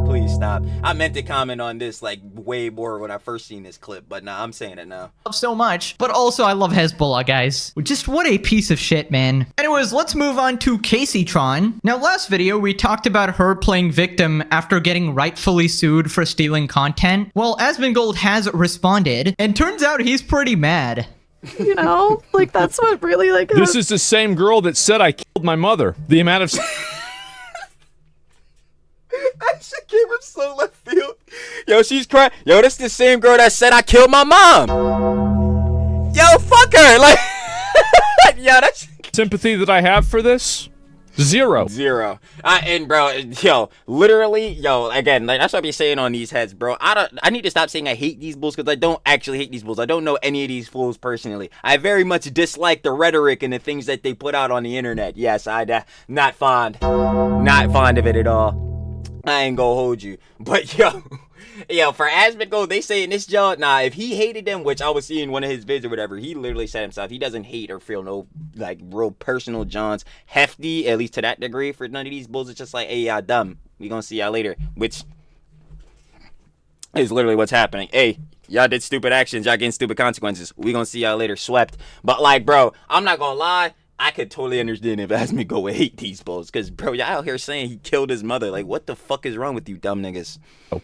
Please stop. I meant to comment on this like way more when I first seen this clip, but nah, I'm saying it now. So much, but also I love Hezbollah, guys. Just what a piece of shit, man. Anyways, let's move on to Kaceytron. Now, last video, we talked about her playing victim after getting rightfully sued for stealing content. Well, Asmongold has responded, and turns out he's pretty mad. You know, like, that's what really, like... This is the same girl that said I killed my mother. The amount of... That shit came from so left field. Yo, she's crying. Yo, this the same girl that said I killed my mom. Yo, fuck her. Like, yo, that's... Sympathy that I have for this? Zero. And bro, yo, literally, yo, again, like that's what I be saying on these heads, bro. I need to stop saying I hate these bulls because I don't actually hate these bulls. I don't know any of these fools personally. I very much dislike the rhetoric and the things that they put out on the internet. Yes, not fond of it at all. I ain't gonna hold you, but yo, for Asmongold, they say in this job, nah, if he hated them, which I was seeing one of his vids or whatever, he literally said himself, he doesn't hate or feel no, like, real personal Johns hefty, at least to that degree, for none of these bulls. It's just like, hey, y'all dumb. We gonna see y'all later, which is literally what's happening. Hey, y'all did stupid actions, y'all getting stupid consequences. We gonna see y'all later, swept. But, like, bro, I'm not gonna lie, I could totally understand if Asmongold would hate these bulls, because, bro, y'all out here saying he killed his mother. Like, what the fuck is wrong with you dumb niggas?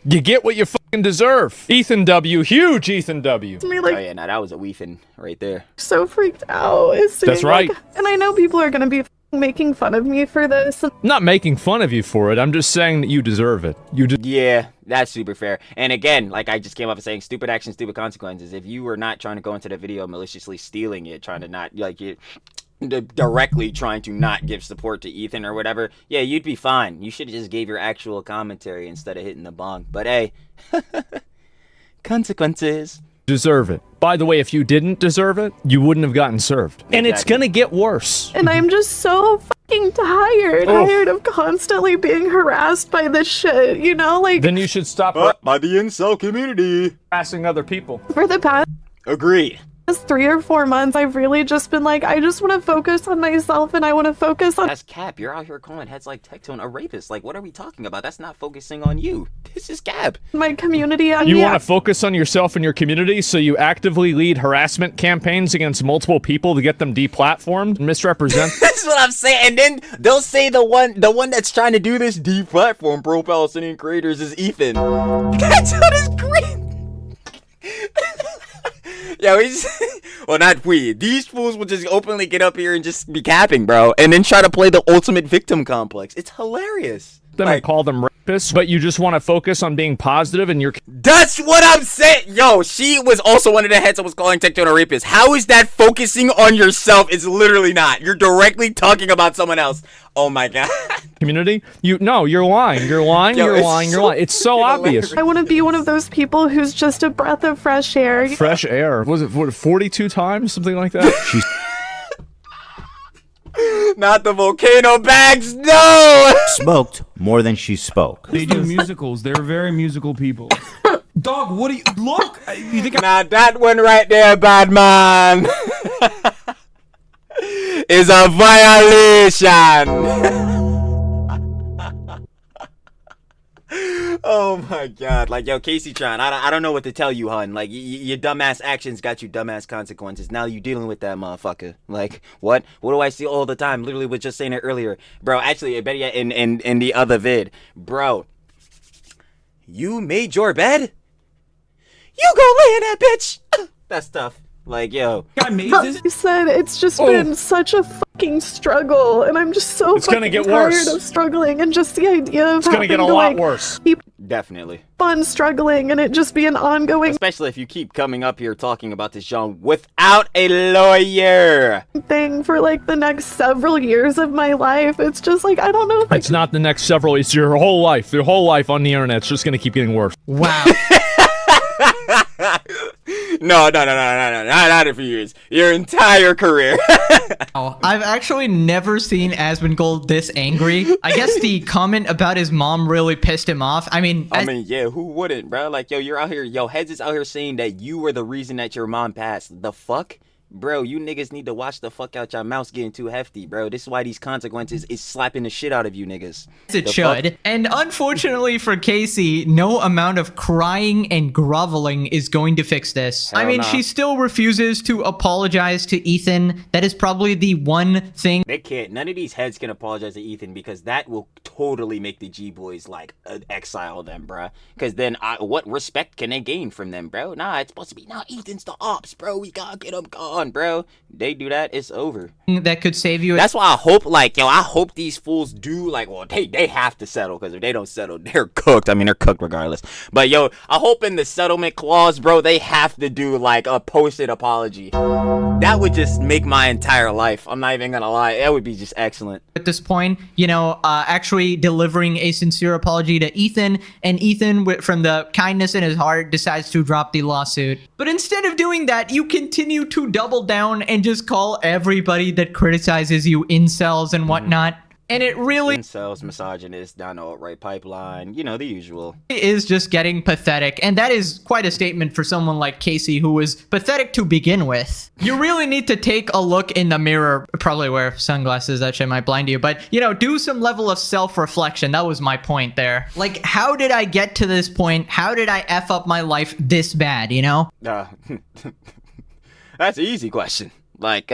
You get what you fucking deserve. Ethan W. Huge Ethan W. Me, like, oh, yeah, nah, that was a weefing right there. so freaked out. That's right. Like, and I know people are gonna be making fun of me for this. I'm not making fun of you for it. I'm just saying that you deserve it. Yeah, that's super fair. And again, like I just came up and saying, stupid actions, stupid consequences. If you were not trying to go into the video maliciously stealing it, trying to not, like, it... directly trying to not give support to Ethan or whatever, yeah, you'd be fine. You should have just gave your actual commentary instead of hitting the bong. But hey, consequences. Deserve it. By the way, if you didn't deserve it, you wouldn't have gotten served. And it's gonna get worse. And I'm just so fucking tired of constantly being harassed by this shit, you know, like... Then you should stop by the incel community. harassing other people. For the past... Agree. 3 or 4 months, I've really just been like, I just want to focus on myself and I want to focus on... That's cap. You're out here calling heads like Tectone a rapist. Like, what are we talking about? That's not focusing on you. This is cap. My community... You want to focus on yourself and your community, so you actively lead harassment campaigns against multiple people to get them deplatformed, misrepresent... That's what I'm saying. And then they'll say the one that's trying to do this deplatform pro-Palestinian creators is Ethan. That's what is great. Yo, well, not we. These fools will just openly get up here and just be capping, bro, and then try to play the ultimate victim complex. It's hilarious. Them and call them rapists, but you just want to focus on being positive and you're... That's what I'm saying. Yo, she was also one of the heads that was calling Tectone a rapist. How is that focusing on yourself? It's literally not. You're directly talking about someone else. Oh my god. Community? You're lying. You're lying. You're lying. It's so obvious. I want to be one of those people who's just a breath of fresh air. Fresh air. Was it 42 times? Something like that? She's... Not the volcano bags, no! Smoked more than she spoke. They do musicals. They're very musical people. Dog, what do you... Look! You think now that one right there, bad man, is a violation. Oh my god. Like, yo, Kaceytron, I don't know what to tell you, hun. Like, your dumbass actions got you dumbass consequences. Now you dealing with that motherfucker. Like, what do I see all the time? Literally was just saying it earlier. Bro, actually, better yet, in the other vid. Bro, you made your bed? You go lay in that bitch. That's tough. Like, yo. I made this? You said it's just been such a fucking struggle, and I'm just so It's gonna fucking get tired worse. of struggling, and just the idea of It's gonna get a lot worse. Definitely. fun struggling and it just be an ongoing Especially if you keep coming up here talking about this John without a lawyer. thing for like the next several years of my life. It's just like, I don't know if It's not the next several, it's your whole life. Your whole life on the internet. It's just going to keep getting worse. Wow. No, not a few years. Your entire career. Oh, I've actually never seen Asmongold this angry. I guess the comment about his mom really pissed him off. I mean, Yeah, who wouldn't, bro? Like, yo, you're out here, Heads is out here saying that you were the reason that your mom passed. The fuck? Bro, you niggas need to watch the fuck out your mouths getting too hefty, bro. This is why these consequences is slapping the shit out of you niggas. it should. And unfortunately for Casey, no amount of crying and groveling is going to fix this. I mean, nah. she still refuses to apologize to Ethan. That is probably the one thing. They can't. None of these heads can apologize to Ethan because that will totally make the G-boys, like, exile them, bruh. Because then, what respect can they gain from them, bro? Nah, it's supposed to be, nah, Ethan's the ops, bro. We gotta get him gone, bro. They do that, it's over. That could save you. That's why I hope, like, I hope these fools do, like, well, they have to settle, because if they don't settle, they're cooked. I mean, they're cooked regardless. But, I hope in the settlement clause, bro, they have to do, like, a posted apology. That would just make my entire life. I'm not even gonna lie. That would be just excellent. At this point, actually delivering a sincere apology to Ethan, and Ethan, from the kindness in his heart, decides to drop the lawsuit. But instead of doing that, you continue to double down and just call everybody that criticizes you incels and whatnot. And it really Incels, misogynists, down the alt-right pipeline, the usual. is just getting pathetic. And that is quite a statement for someone like Casey, who was pathetic to begin with. You really need to take a look in the mirror. Probably wear sunglasses, that shit might blind you. But, do some level of self-reflection. That was my point there. Like, how did I get to this point? How did I F up my life this bad, That's an easy question. Like,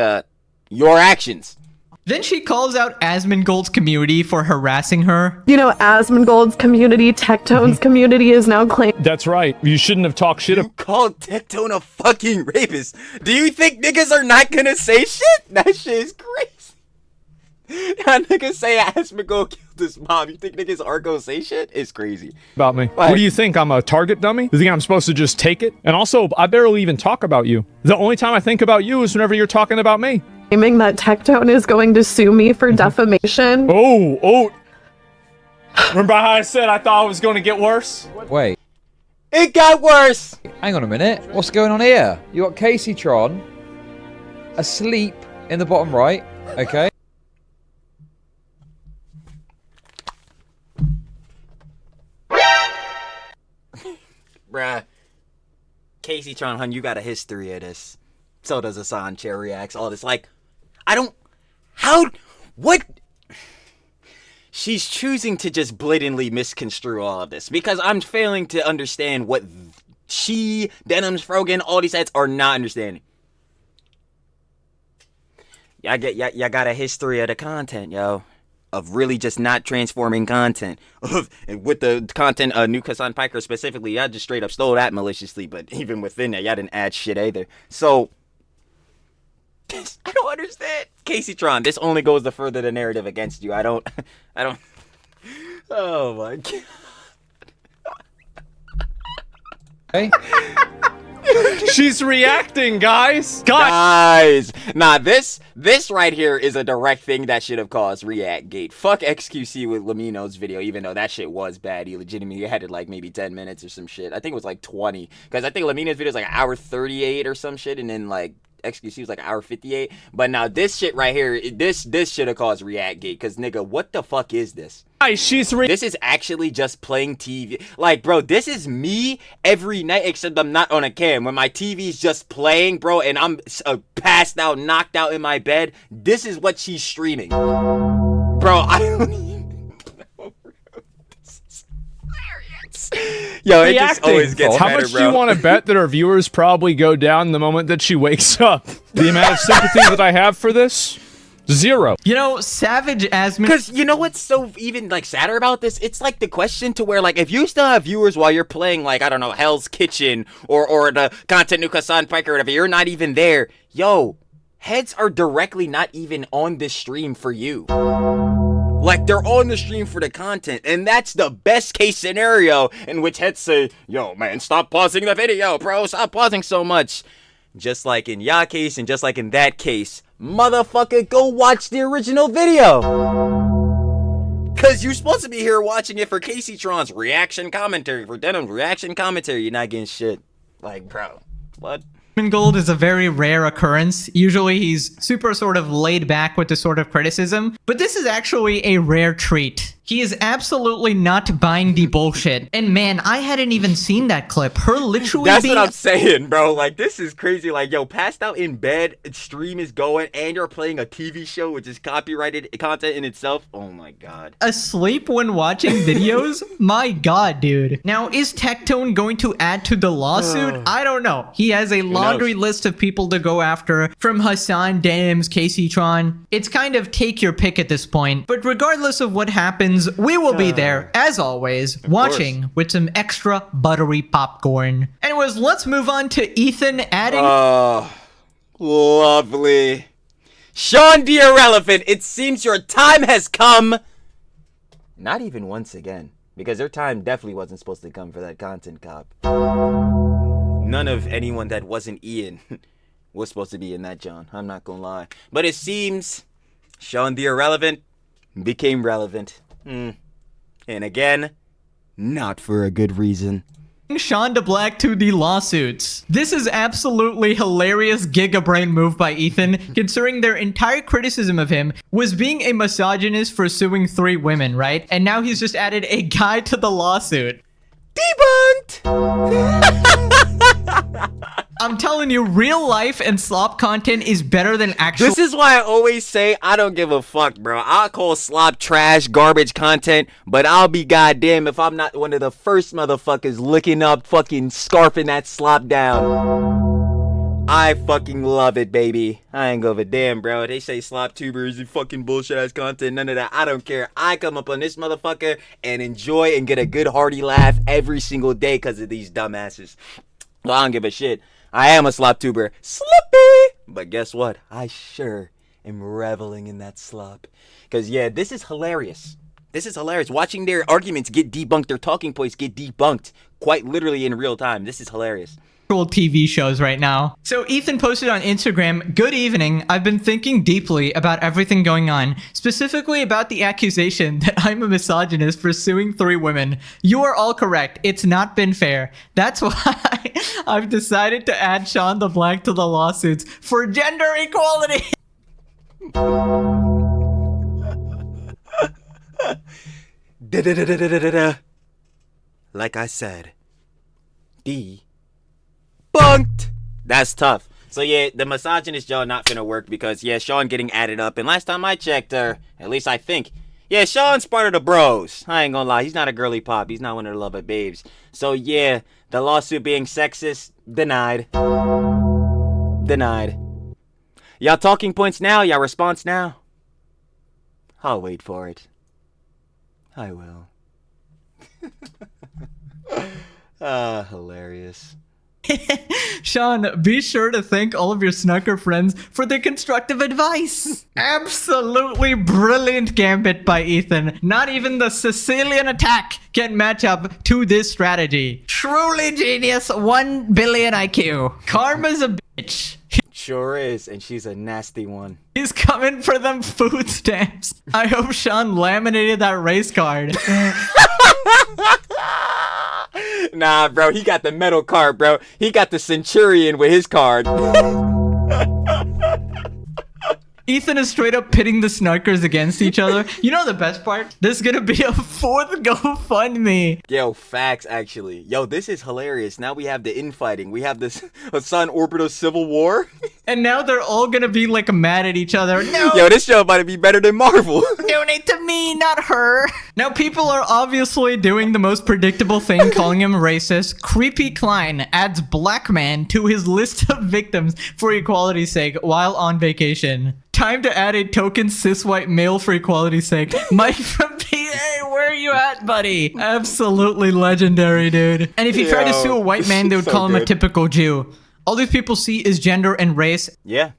your actions. Then she calls out Asmongold's community for harassing her. Asmongold's community, Tectone's community is now claiming That's right. You shouldn't have talked shit. You called Tectone a fucking rapist. Do you think niggas are not gonna say shit? That shit is crazy. That niggas say Asmongold killed his mom. You think niggas are gonna say shit? It's crazy. About me. What do you think? I'm a target dummy? You think I'm supposed to just take it? And also, I barely even talk about you. The only time I think about you is whenever you're talking about me. that Tectone is going to sue me for defamation. Oh. Remember how I said I thought it was going to get worse? Wait, It got worse. hang on a minute. What's going on here? You got Kaceytron asleep in the bottom right, okay? Bruh. Kaceytron, hun, you got a history of this. So does Hassan, chair reacts, all this. Like, what? She's choosing to just blatantly misconstrue all of this because I'm failing to understand what Denims, Frogan, all these heads are not understanding. Y'all got a history of the content, yo. Of really just not transforming content. With the content of New Hassan Piker specifically, y'all just straight up stole that maliciously, but even within that, y'all didn't add shit either. So, I don't understand. Kaceytron, this only goes to further the narrative against you. I don't. Oh my god. Hey. She's reacting, guys. Guys, nah, this right here is a direct thing that should have caused React Gate. Fuck XQC with Lamino's video, even though that shit was bad. He legitimately had it like maybe 10 minutes or some shit. I think it was like 20, because I think Lamino's video is like an hour 38 or some shit, and then like XQC was like an hour 58. But now this shit right here, this should have caused React Gate, because nigga, what the fuck is this? This is actually just playing TV. Like, bro, this is me every night, except I'm not on a cam. When my TV's just playing, bro, and I'm passed out, knocked out in my bed, this is what she's streaming. Bro, I don't even know. This is hilarious. Yo, it just always gets How better, much bro. do you want to bet that our viewers probably go down the moment that she wakes up? The amount of sympathy that I have for this? 0. Savage Asmongold. Because you know what's so even like sadder about this? It's like the question to where like if you still have viewers while you're playing like I don't know Hell's Kitchen or the content New Hassan Piker or whatever, you're not even there. Yo, heads are directly not even on this stream for you. Like, they're on the stream for the content, and that's the best case scenario in which heads say, yo, man, stop pausing the video, bro, stop pausing so much. Just like in your case and just like in that case, motherfucker, go watch the original video. Because you're supposed to be here watching it for Kaceytron's reaction commentary, for Denim's reaction commentary. You're not getting shit. Like, bro, what? Asmongold is a very rare occurrence. Usually he's super sort of laid back with this sort of criticism, but this is actually a rare treat. He is absolutely not buying the bullshit. And man, I hadn't even seen that clip. Her literally That's being— what I'm saying, bro. Like, this is crazy. Like, yo, passed out in bed, stream is going, and you're playing a TV show which is copyrighted content in itself. Oh my god. asleep when watching videos? My god, dude. Now, is Tectone going to add to the lawsuit? I don't know. He has a laundry list of people to go after, from Hassan, Denims, Kaceytron. It's kind of take your pick at this point. But regardless of what happens, we will be there, as always, watching with some extra buttery popcorn. Anyways, let's move on to Ethan adding— Oh, lovely. Shawn the Irrelevant, it seems your time has come. Not even once again, because their time definitely wasn't supposed to come for that content cop. None of anyone that wasn't Ian was supposed to be in that, John. I'm not gonna lie. But it seems Shawn the Irrelevant became relevant. And again, not for a good reason. Seandablack to the lawsuits. This is absolutely hilarious gigabrain move by Ethan, considering their entire criticism of him was being a misogynist for suing 3 women, right? And now he's just added a guy to the lawsuit. Debunked! I'm telling you, real life and slop content is better than actual— This is why I always say I don't give a fuck, bro. I'll call slop trash, garbage content, but I'll be goddamn if I'm not one of the first motherfuckers licking up, fucking scarfing that slop down. I fucking love it, baby. I ain't give a damn, bro. They say slop tubers and fucking bullshit ass content, none of that. I don't care. I come up on this motherfucker and enjoy and get a good hearty laugh every single day because of these dumbasses. Well, I don't give a shit. I am a slop tuber. Slippy! But guess what? I sure am reveling in that slop. Because, yeah, this is hilarious. This is hilarious. Watching their arguments get debunked, their talking points get debunked quite literally in real time. This is hilarious. TV shows right now. So Ethan posted on Instagram, "Good evening. I've been thinking deeply about everything going on, specifically about the accusation that I'm a misogynist for suing 3 women. You are all correct. It's not been fair. That's why I've decided to add Seandablack to the lawsuits for gender equality." Like I said, debunked. That's tough. So yeah, the misogynist Joe not gonna work because yeah, Shawn getting added up. And last time I checked, at least I think, yeah, Shawn's part of the bros. I ain't gonna lie, he's not a girly pop. He's not one of the love of babes. So yeah, the lawsuit being sexist, denied. Denied. Y'all talking points now? Y'all response now? I'll wait for it. I will. Hilarious. Shawn, be sure to thank all of your snarker friends for their constructive advice. Absolutely brilliant gambit by Ethan. Not even the Sicilian attack can match up to this strategy. Truly genius, 1 billion IQ. Karma's a bitch. Sure is, and she's a nasty one. He's coming for them food stamps. I hope Shawn laminated that race card. Nah, bro, he got the metal card, bro. He got the Centurion with his card. Ethan is straight up pitting the snarkers against each other. You know the best part? There's gonna be a 4th GoFundMe. Yo, facts, actually. Yo, this is hilarious. Now we have the infighting. We have this Hassan Orbiter Civil War. And now they're all gonna be like mad at each other. No! Yo, this show about to be better than Marvel. Donate to me, not her. Now people are obviously doing the most predictable thing, calling him racist. Creepy Klein adds black man to his list of victims for equality's sake while on vacation. Time to add a token cis white male for equality's sake. Mike from PA, where are you at, buddy? Absolutely legendary, dude. And if you try to sue a white man, they would call him a typical Jew. All these people see is gender and race. Yeah.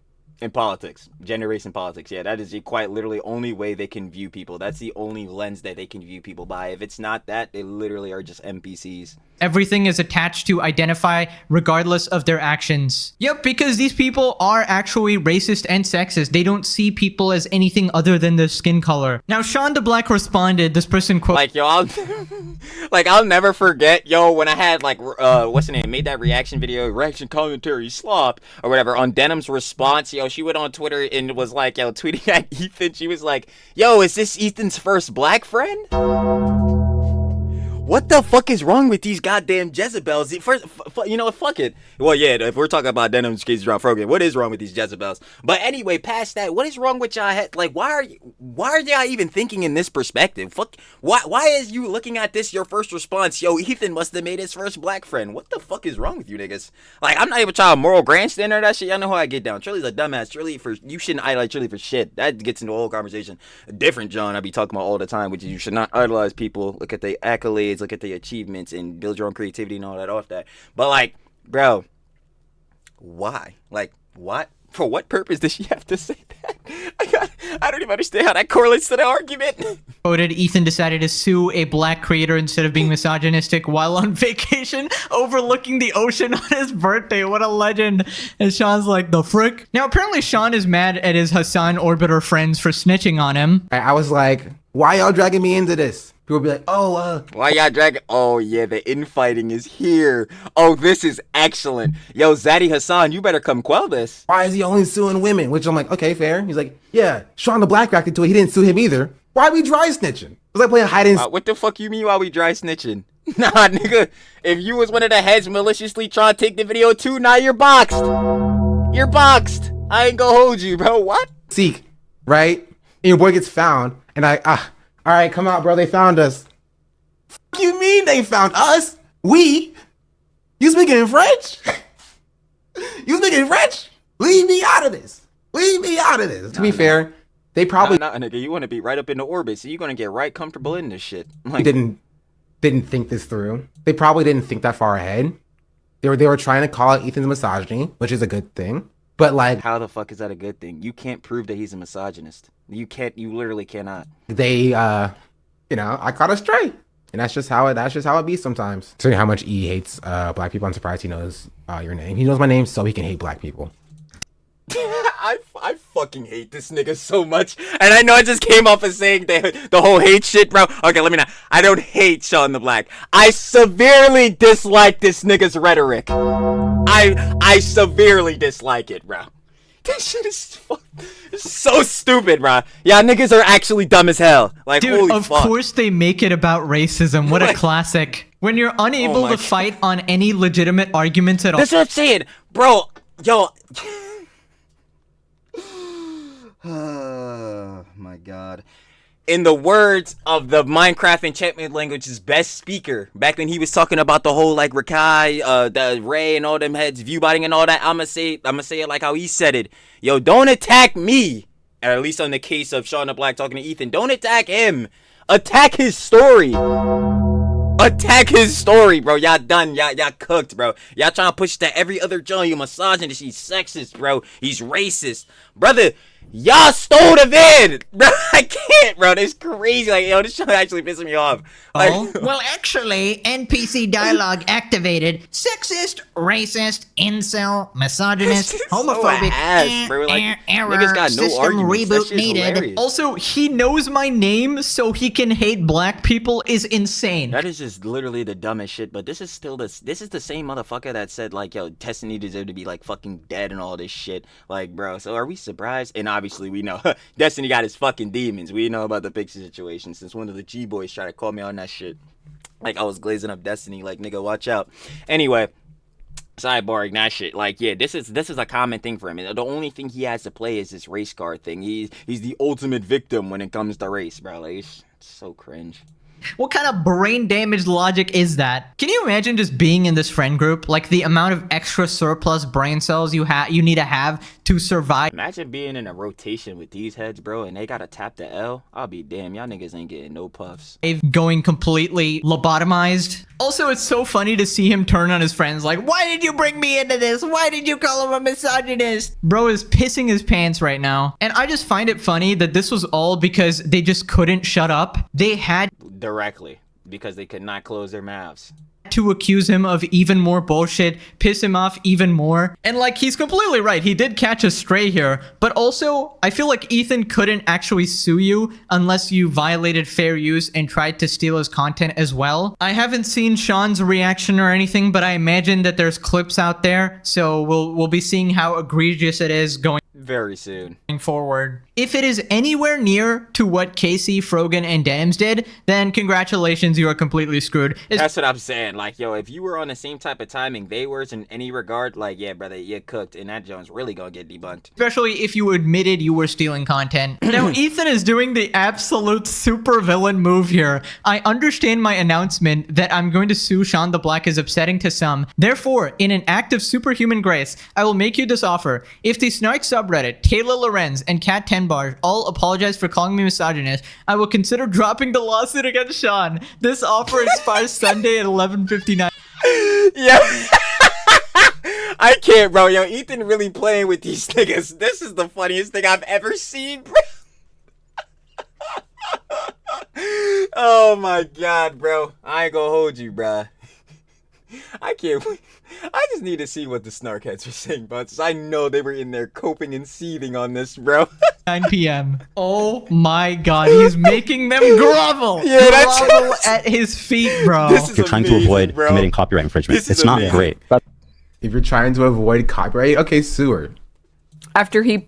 In politics, gender, race, and politics. Yeah, that is the quite literally only way they can view people. That's the only lens that they can view people by. If it's not that, they literally are just NPCs. Everything is attached to identify regardless of their actions. Yep, because these people are actually racist and sexist. They don't see people as anything other than their skin color. Now, Seandablack responded, this person quote, like, yo, I'll never forget, yo, when I had, like, what's the name, made that reaction video, reaction commentary slop, or whatever, on Denim's response, yo, she went on Twitter and was like, yo, tweeting at Ethan, she was like, yo, is this Ethan's first black friend? What the fuck is wrong with these goddamn Jezebels? First, you know what? Fuck it. Well, yeah, if we're talking about Denims, Kaceytron, Frogan, what is wrong with these Jezebels? But anyway, past that, what is wrong with y'all? Like, why are y'all even thinking in this perspective? Fuck, why is you looking at this your first response? Yo, Ethan must have made his first black friend. What the fuck is wrong with you niggas? Like, I'm not even trying to moral grandstand or that shit. Y'all know how I get down. Trilly's a dumbass. You shouldn't idolize Trilly for shit. That gets into a whole conversation. A different John I be talking about all the time, which is you should not idolize people. Look at the accolades, look at the achievements, and build your own creativity and all that off that. But like, bro, why? Like, what? For what purpose does she have to say that? I don't even understand how that correlates to the argument. Quoted, Ethan decided to sue a black creator instead of being misogynistic while on vacation overlooking the ocean on his birthday. What a legend. And Shawn's like, the frick? Now, apparently Shawn is mad at his Hassan orbiter friends for snitching on him. I was like, why y'all dragging me into this? People be like, why y'all dragging? Oh, yeah, the infighting is here. Oh, this is excellent. Yo, Zaddy Hassan, you better come quell this. Why is he only suing women? Which I'm like, okay, fair. He's like, yeah, Shawn the Black reacted to it. He didn't sue him either. Why we dry snitching? It was like playing hide and what the fuck you mean why we dry snitching? Nah, nigga, if you was one of the heads maliciously trying to take the video too, now you're boxed. You're boxed. I ain't gonna hold you, bro. What? Seek, right? And your boy gets found, and all right, come out, bro. They found us. What you mean they found us? We? You speaking in French? You speaking French? Leave me out of this. Leave me out of this. To be fair, they probably nigga. You want to be right up in the orbit, so you're gonna get right comfortable in this shit. Like, didn't think this through. They probably didn't think that far ahead. They were trying to call out Ethan's misogyny, which is a good thing. But like, how the fuck is that a good thing? You can't prove that he's a misogynist. You can't. You literally cannot. They, I caught a stray, and that's just how it be sometimes. So how much E hates black people. I'm surprised he knows your name. He knows my name, so he can hate black people. I fucking hate this nigga so much, and I know I just came off as saying the whole hate shit, bro. Okay, let me not. I don't hate Shawn the Black. I severely dislike this nigga's rhetoric. I severely dislike it, bro. This shit is so stupid, bro. Yeah, niggas are actually dumb as hell. Like, dude, holy of fuck. course they make it about racism. What a classic. When you're unable to fight on any legitimate arguments at all. That's what I'm saying, bro. Yo. Oh my god. In the words of the Minecraft enchantment language's best speaker, back when he was talking about the whole like Rakai, the Ray and all them heads, viewbotting and all that, I'ma say it like how he said it. Yo, don't attack me. Or at least on the case of Shawn the Black talking to Ethan, don't attack him. Attack his story. Attack his story, bro. Y'all done. Y'all cooked, bro. Y'all trying to push to every other John. You misogynist. He's sexist, bro. He's racist. Brother, y'all stole the vid. Bro, I can't, bro. This is crazy. Like, yo, this show actually pissing me off. Like, well, actually, NPC dialogue activated. Sexist, racist, incel, misogynist, homophobic, bro. Like, error, niggas got no system arguments. That reboot shit's needed. hilarious. Also, he knows my name, so he can hate black people is insane. That is just literally the dumbest shit, but this is still this is the same motherfucker that said like, yo, Destiny deserved to be like fucking dead and all this shit. Like, bro, so are we surprised? And obviously we know Destiny got his fucking demons. We know about the Pixie situation since one of the G boys tried to call me on that shit. Like, I was glazing up Destiny, like, nigga, watch out. Anyway, sidebarring that shit. Like, yeah, this is a common thing for him. And the only thing he has to play is this race card thing. He's the ultimate victim when it comes to race, bro. Like, it's so cringe. What kind of brain damaged logic is that? Can you imagine just being in this friend group? Like the amount of extra surplus brain cells you need to have to survive. Imagine being in a rotation with these heads, bro, and they gotta tap the L. I'll be damn, y'all niggas ain't getting no puffs. Going completely lobotomized. Also, it's so funny to see him turn on his friends like, why did you bring me into this? Why did you call him a misogynist? Bro is pissing his pants right now. And I just find it funny that this was all because they just couldn't shut up. They had Directly, because they could not close their mouths. To accuse him of even more bullshit, piss him off even more. And like, he's completely right. He did catch a stray here, but also I feel like Ethan couldn't actually sue you unless you violated fair use and tried to steal his content as well. I haven't seen Shawn's reaction or anything, but I imagine that there's clips out there. So we'll be seeing how egregious it is going very soon forward. If it is anywhere near to what Casey, Frogan, and Denims did, then congratulations, you are completely screwed. That's what I'm saying. Like, yo, if you were on the same type of timing they were in any regard, like, yeah, brother, you cooked, and that Jones really gonna get debunked. Especially if you admitted you were stealing content. Now, Ethan is doing the absolute super villain move here. I understand my announcement that I'm going to sue Seandablack is upsetting to some. Therefore, in an act of superhuman grace, I will make you this offer. If the snark subreddit, Taylor Lorenz, and Cat 10 Bars all apologize for calling me misogynist, I will consider dropping the lawsuit against Shawn. This offer expires Sunday at 11:59. Yeah. I can't, bro. Yo, Ethan really playing with these niggas. This is the funniest thing I've ever seen, bro. Oh my god, bro. I ain't gonna hold you, bro. I can't wait. I just need to see what the snark heads were saying, but I know they were in there coping and seething on this, bro. 9 p.m. Oh my god, he's making them grovel. Yeah, that's grovel at his feet, bro. You're trying to avoid committing copyright infringement. It's not great. If you're trying to avoid copyright, okay, sue her. After he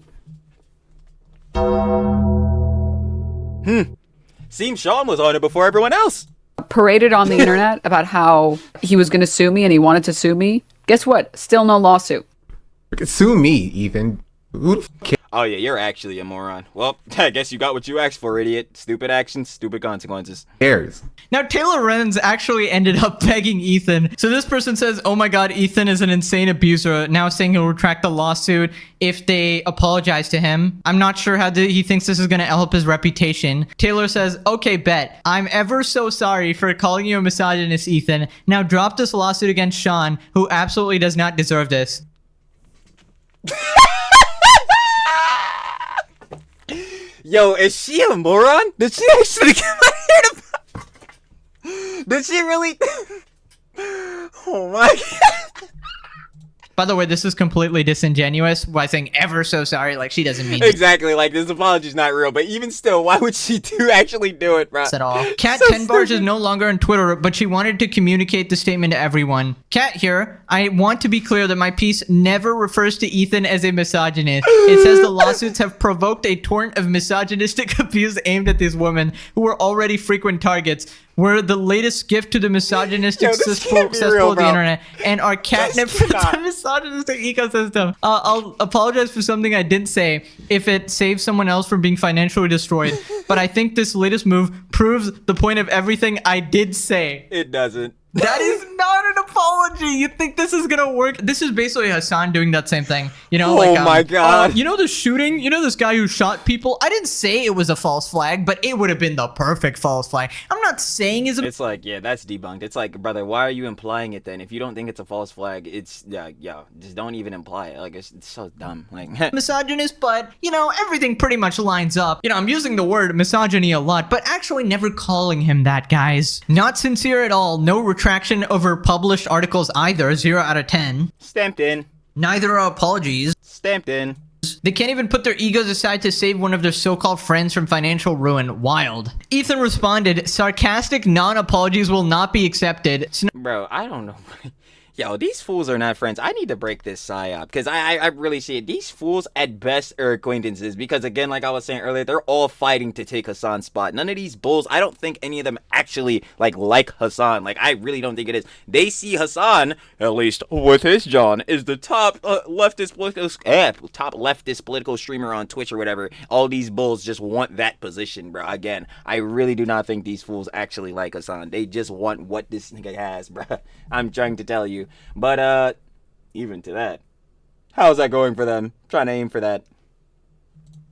Seems Shawn was on it before everyone else. paraded on the internet about how he was going to sue me and he wanted to sue me, guess what? Still no lawsuit. Sue me, Ethan. Who the f cares? Oh yeah, you're actually a moron. Well, I guess you got what you asked for, idiot. Stupid actions, stupid consequences. Cares? Now, Taylor Lorenz actually ended up begging Ethan. So this person says, oh my god, Ethan is an insane abuser. Now saying he'll retract the lawsuit if they apologize to him. I'm not sure how he thinks this is going to help his reputation. Taylor says, okay, bet. I'm ever so sorry for calling you a misogynist, Ethan. Now drop this lawsuit against Shawn, who absolutely does not deserve this. Yo, is she a moron? Did she actually come out here to... Did she really... Oh my god. By the way, this is completely disingenuous by saying ever so sorry, like she doesn't mean exactly, like this apology's not real, but even still, why would she actually do it, bro? at all. Cat 10 Bars is no longer on Twitter, but she wanted to communicate the statement to everyone. Cat here, I want to be clear that my piece never refers to Ethan as a misogynist. It says the lawsuits have provoked a torrent of misogynistic abuse aimed at these women who were already frequent targets. We're the latest gift to the misogynistic cesspool of the internet and are catnip for the misogynistic ecosystem. I'll apologize for something I didn't say if it saves someone else from being financially destroyed, but I think this latest move proves the point of everything I did say. It doesn't. That is not an apology. You think this is gonna work? This is basically Hassan doing that same thing. You know, like, my god. You know the shooting? You know this guy who shot people? I didn't say it was a false flag, but it would have been the perfect false flag. I'm not saying it's like, yeah, that's debunked. It's like, brother, why are you implying it then? If you don't think it's a false flag, it's, yeah, just don't even imply it. Like, it's so dumb. Like, misogynist, but, you know, everything pretty much lines up. You know, I'm using the word misogyny a lot, but actually never calling him that, guys. Not sincere at all. No retraction over published articles either. 0 out of 10. Stamped in. Neither are apologies. Stamped in. They can't even put their egos aside to save one of their so-called friends from financial ruin. Wild. Ethan responded, sarcastic non-apologies will not be accepted. Bro, I don't know. Yo, these fools are not friends. I need to break this psyop because I really see it. These fools at best are acquaintances because, again, like I was saying earlier, they're all fighting to take Hassan's spot. None of these bulls, I don't think any of them actually like Hassan. Like, I really don't think it is. They see Hassan, at least with his John, is the top leftist political streamer on Twitch or whatever. All these bulls just want that position, bro. Again, I really do not think these fools actually like Hassan. They just want what this nigga has, bro. I'm trying to tell you. But even to that, how's that going for them? Trying to aim for that.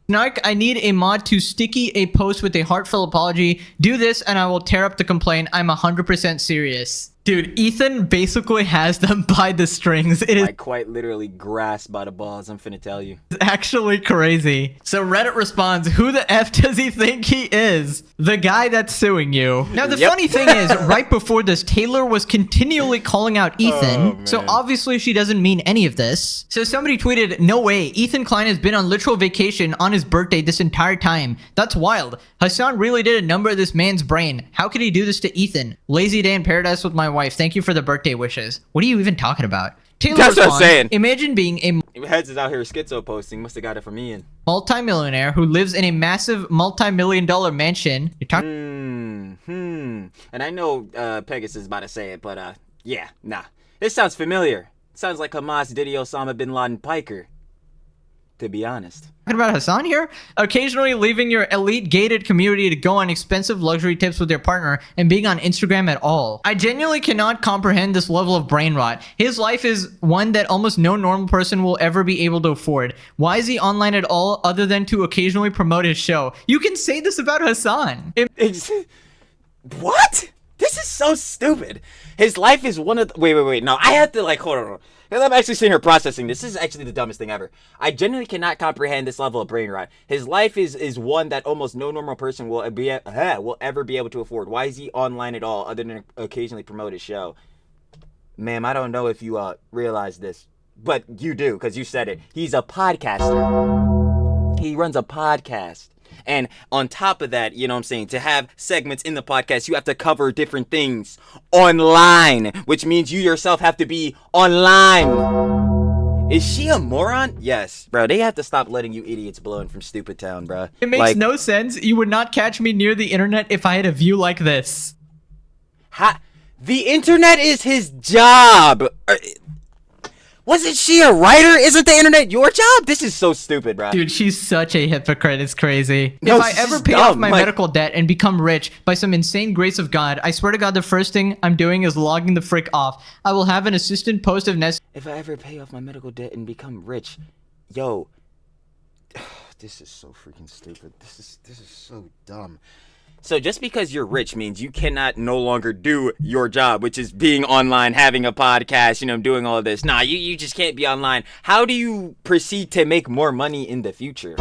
Snark, I need a mod to sticky a post with a heartfelt apology. Do this and I will tear up the complaint. I'm 100% serious. Dude, Ethan basically has them by the strings. It is like quite literally grasped by the balls, I'm finna tell you. Actually crazy. So Reddit responds, who the F does he think he is? The guy that's suing you. Now the funny thing is, right before this, Taylor was continually calling out Ethan. So obviously she doesn't mean any of this. So somebody tweeted, no way, Ethan Klein has been on literal vacation on his birthday this entire time. That's wild. Hassan really did a number of this man's brain. How could he do this to Ethan? Lazy day in paradise with my wife. Thank you for the birthday wishes. What are you even talking about? Taylor That's what I'm saying. Imagine being a Heads is out here schizo posting. Must have got it from Ian. Multi-millionaire who lives in a massive multi-million-dollar mansion. You're talking. And I know Pegasus is about to say it, but yeah, nah. This sounds familiar. It sounds like Hamas Diddy Osama bin Laden Piker. To be honest. Talking about Hassan here? Occasionally leaving your elite gated community to go on expensive luxury trips with your partner and being on Instagram at all. I genuinely cannot comprehend this level of brain rot. His life is one that almost no normal person will ever be able to afford. Why is he online at all other than to occasionally promote his show? You can say this about Hassan. What? This is so stupid. His life is one of the... Wait. No, I have to like... Hold on. Because I'm actually sitting here processing this. This is actually the dumbest thing ever. I genuinely cannot comprehend this level of brain rot. His life is one that almost no normal person will ever be able to afford. Why is he online at all other than occasionally promote his show? Ma'am, I don't know if you realize this, but you do because you said it. He's a podcaster. He runs a podcast. And on top of that, you know what I'm saying, to have segments in the podcast, you have to cover different things online, which means you yourself have to be online. Is she a moron? Yes, bro. They have to stop letting you idiots blow in from Stupid Town, bro. It makes no sense. You would not catch me near the internet if I had a view like this. The internet is his job. Wasn't she a writer? Isn't the internet your job? This is so stupid, bro. Dude, she's such a hypocrite. It's crazy. No, if I ever pay off my medical debt and become rich by some insane grace of God, I swear to God, the first thing I'm doing is logging the frick off. I will have an assistant post of If I ever pay off my medical debt and become rich, yo, this is so freaking stupid. This is so dumb. So just because you're rich means you cannot no longer do your job, which is being online, having a podcast, you know, doing all of this. Nah, you just can't be online. How do you proceed to make more money in the future?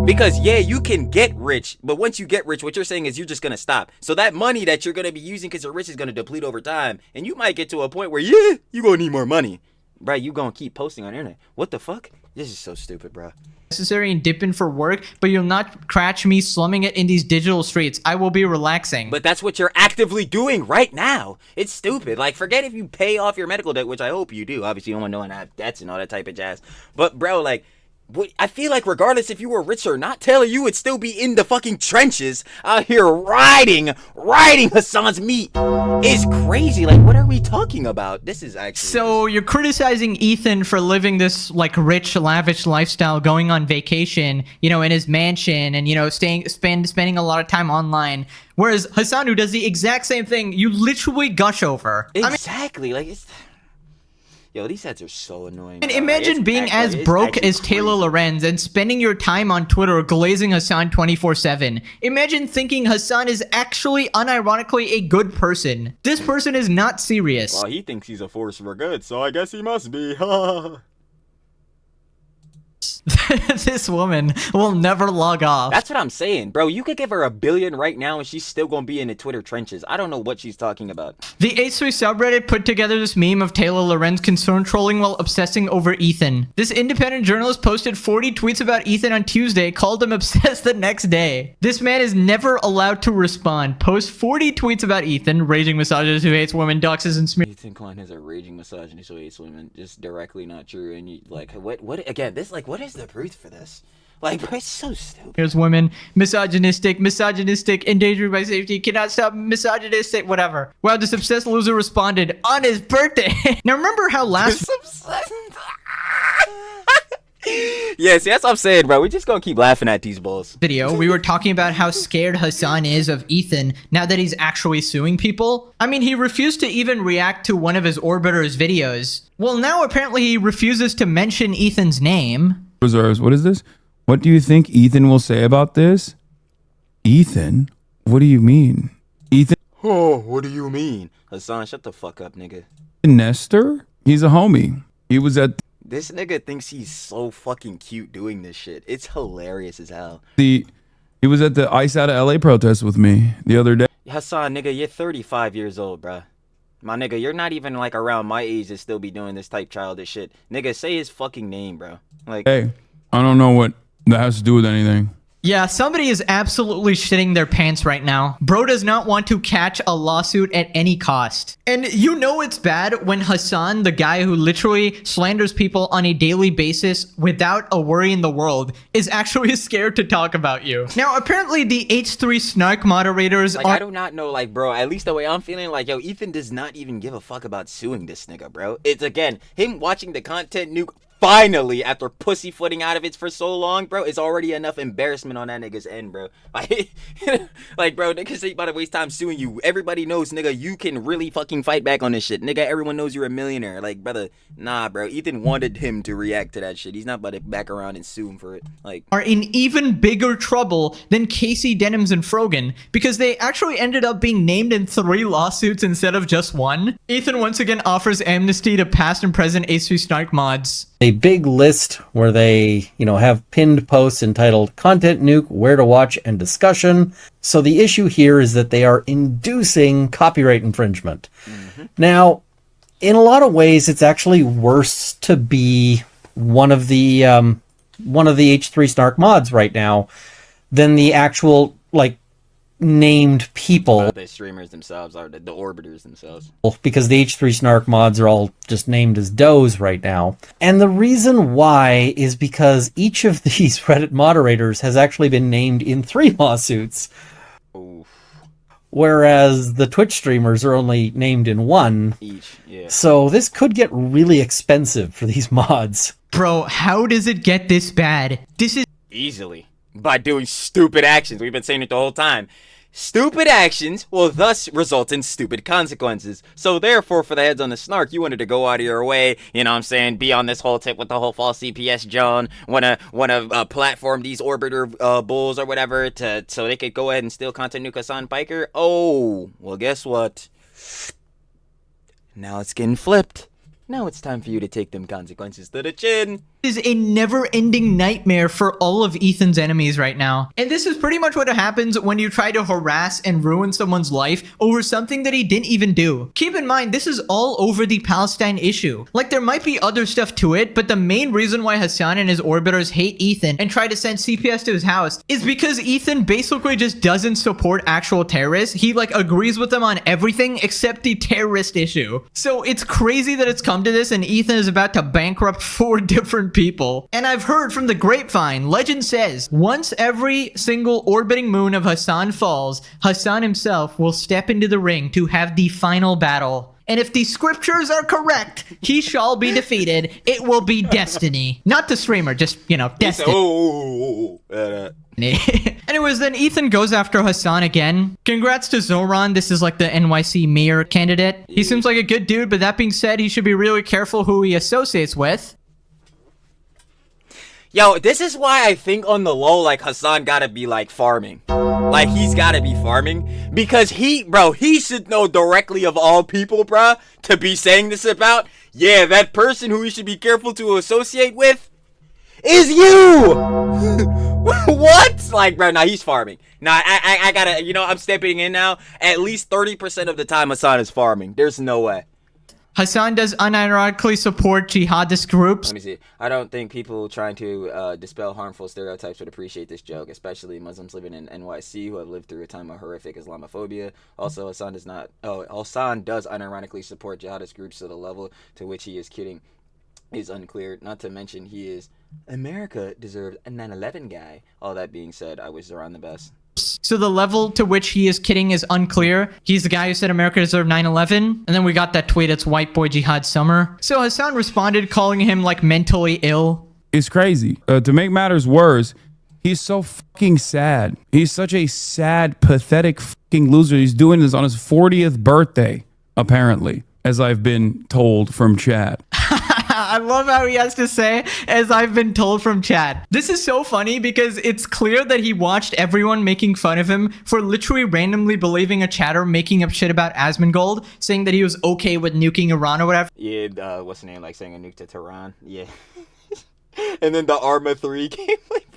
Because, yeah, you can get rich, but once you get rich, what you're saying is you're just going to stop. So that money that you're going to be using because you're rich is going to deplete over time. And you might get to a point where, yeah, you're going to need more money. Right, you going to keep posting on the internet. What the fuck? This is so stupid, bro. Necessary and dip in for work, but you'll not catch me slumming it in these digital streets. I will be relaxing. But that's what you're actively doing right now. It's stupid. Like, forget if you pay off your medical debt, which I hope you do. Obviously, you don't want no one to have debts and all that type of jazz. But, bro, like, I feel like regardless if you were rich or not, Taylor, you would still be in the fucking trenches out here riding Hassan's meat. It's crazy. Like, what are we talking about? This is actually... So you're criticizing Ethan for living this, like, rich, lavish lifestyle, going on vacation, you know, in his mansion and, you know, spending a lot of time online. Whereas Hassan, who does the exact same thing, you literally gush over. Exactly. Like, it's... Yo, these ads are so annoying. And imagine being as broke as Taylor Lorenz and spending your time on Twitter glazing Hassan 24/7. Imagine thinking Hassan is actually unironically a good person. This person is not serious. Well, he thinks he's a force for good, so I guess he must be. posts. This woman will never log off. That's what I'm saying, bro. You could give her $1 billion right now and she's still gonna be in the Twitter trenches. I don't know what she's talking about. The H3 subreddit put together this meme of Taylor Lorenz concerned trolling while obsessing over Ethan. This independent journalist posted 40 tweets about Ethan on Tuesday, called him obsessed the next day. This man is never allowed to respond. Post 40 tweets about Ethan, raging misogynist who hates women, doxes, and smears. Ethan Klein is a raging misogynist who hates women. Just directly not true. And you like what again? This like what is the proof for this? Like, bro, it's so stupid. Here's women, misogynistic, endangered by safety, cannot stop, misogynistic, whatever. Wow, this obsessed loser responded on his birthday. Now remember how last yeah, see, that's what I'm saying, bro. We just gonna keep laughing at these bulls. Video, we were talking about how scared Hassan is of Ethan now that he's actually suing people. I mean, he refused to even react to one of his orbiters' videos. Well, now apparently he refuses to mention Ethan's name. Reserves, what is this? What do you think Ethan will say about this? Ethan? What do you mean? Ethan? Oh, what do you mean? Hassan, shut the fuck up, nigga. Nestor? He's a homie. He was at... This nigga thinks he's so fucking cute doing this shit. It's hilarious as hell. He was at the Ice Out of LA protest with me the other day. Hassan, nigga, you're 35 years old, bruh. My nigga, you're not even like around my age to still be doing this type childish shit. Nigga, say his fucking name, bro. Like, hey, I don't know what that has to do with anything. Yeah, somebody is absolutely shitting their pants right now. Bro does not want to catch a lawsuit at any cost. And you know it's bad when Hassan, the guy who literally slanders people on a daily basis without a worry in the world, is actually scared to talk about you. Now, apparently the H3 snark moderators like, I do not know, like, bro, at least the way I'm feeling, like, yo, Ethan does not even give a fuck about suing this nigga, bro. It's, again, him watching the content nuke finally, after pussyfooting out of it for so long, bro, it's already enough embarrassment on that nigga's end, bro. Like, bro, niggas ain't about to waste time suing you. Everybody knows, nigga, you can really fucking fight back on this shit. Nigga, everyone knows you're a millionaire. Like, brother, nah, bro. Ethan wanted him to react to that shit. He's not about to back around and sue him for it. Like, are in even bigger trouble than Casey, Denims, and Frogan, because they actually ended up being named in 3 lawsuits instead of just 1. Ethan once again offers amnesty to past and present H3 snark mods. A big list where they, have pinned posts entitled Content Nuke, Where to Watch, and Discussion. So the issue here is that they are inducing copyright infringement. Mm-hmm. Now, in a lot of ways, it's actually worse to be one of the H3 Snark mods right now than the actual, named people. The streamers themselves are the orbiters themselves. Because the H3 Snark mods are all just named as does right now. And the reason why is because each of these Reddit moderators has actually been named in 3 lawsuits. Oof. Whereas the Twitch streamers are only named in 1. Each, yeah. So this could get really expensive for these mods. Bro, how does it get this bad? This is easily by doing stupid actions. We've been saying it the whole time. Stupid actions will thus result in stupid consequences. So therefore, for the heads on the snark, you wanted to go out of your way, be on this whole tip with the whole false CPS John, wanna platform these orbiter bulls or whatever so they could go ahead and steal content nuke Hassan Piker. Oh, well, guess what? Now it's getting flipped. Now it's time for you to take them consequences to the chin. Is a never-ending nightmare for all of Ethan's enemies right now. And this is pretty much what happens when you try to harass and ruin someone's life over something that he didn't even do. Keep in mind, this is all over the Palestine issue. Like, there might be other stuff to it, but the main reason why Hassan and his orbiters hate Ethan and try to send CPS to his house is because Ethan basically just doesn't support actual terrorists. He, agrees with them on everything except the terrorist issue. So it's crazy that it's come to this and Ethan is about to bankrupt 4 different people. And I've heard from the grapevine, legend says, once every single orbiting moon of Hassan falls, Hassan himself will step into the ring to have the final battle. And if the scriptures are correct, he shall be defeated. It will be destiny. Not the streamer, just, destiny. Anyways, then Ethan goes after Hassan again. Congrats to Zoran. This is like the NYC mayor candidate. He seems like a good dude, but that being said, he should be really careful who he associates with. Yo, this is why I think on the low, Hassan gotta be, farming. He's gotta be farming. Because he should know directly of all people, bruh, to be saying this about. Yeah, that person who he should be careful to associate with is you. What? Like, bro, nah, he's farming. Nah, I gotta, you know, I'm stepping in now. At least 30% of the time Hassan is farming. There's no way. Hassan does unironically support jihadist groups. Let me see. I don't think people trying to dispel harmful stereotypes would appreciate this joke, especially Muslims living in NYC who have lived through a time of horrific Islamophobia. Also, Hassan does unironically support jihadist groups, so the level to which he is kidding is unclear. Not to mention, he is America deserved a 9/11 guy. All that being said, I wish Zoran the best. So the level to which he is kidding is unclear. He's the guy who said America deserved 9/11. And then we got that tweet, it's white boy jihad summer. So Hassan responded calling him like mentally ill. It's crazy. To make matters worse, he's so fucking sad. He's such a sad, pathetic fucking loser. He's doing this on his 40th birthday, apparently, as I've been told from chat. I love how he has to say, as I've been told from chat. This is so funny because it's clear that he watched everyone making fun of him for literally randomly believing a chatter making up shit about Asmongold, saying that he was okay with nuking Iran or whatever. Yeah, what's the name? Like saying a nuke to Tehran. Yeah. And then the Arma 3 came like...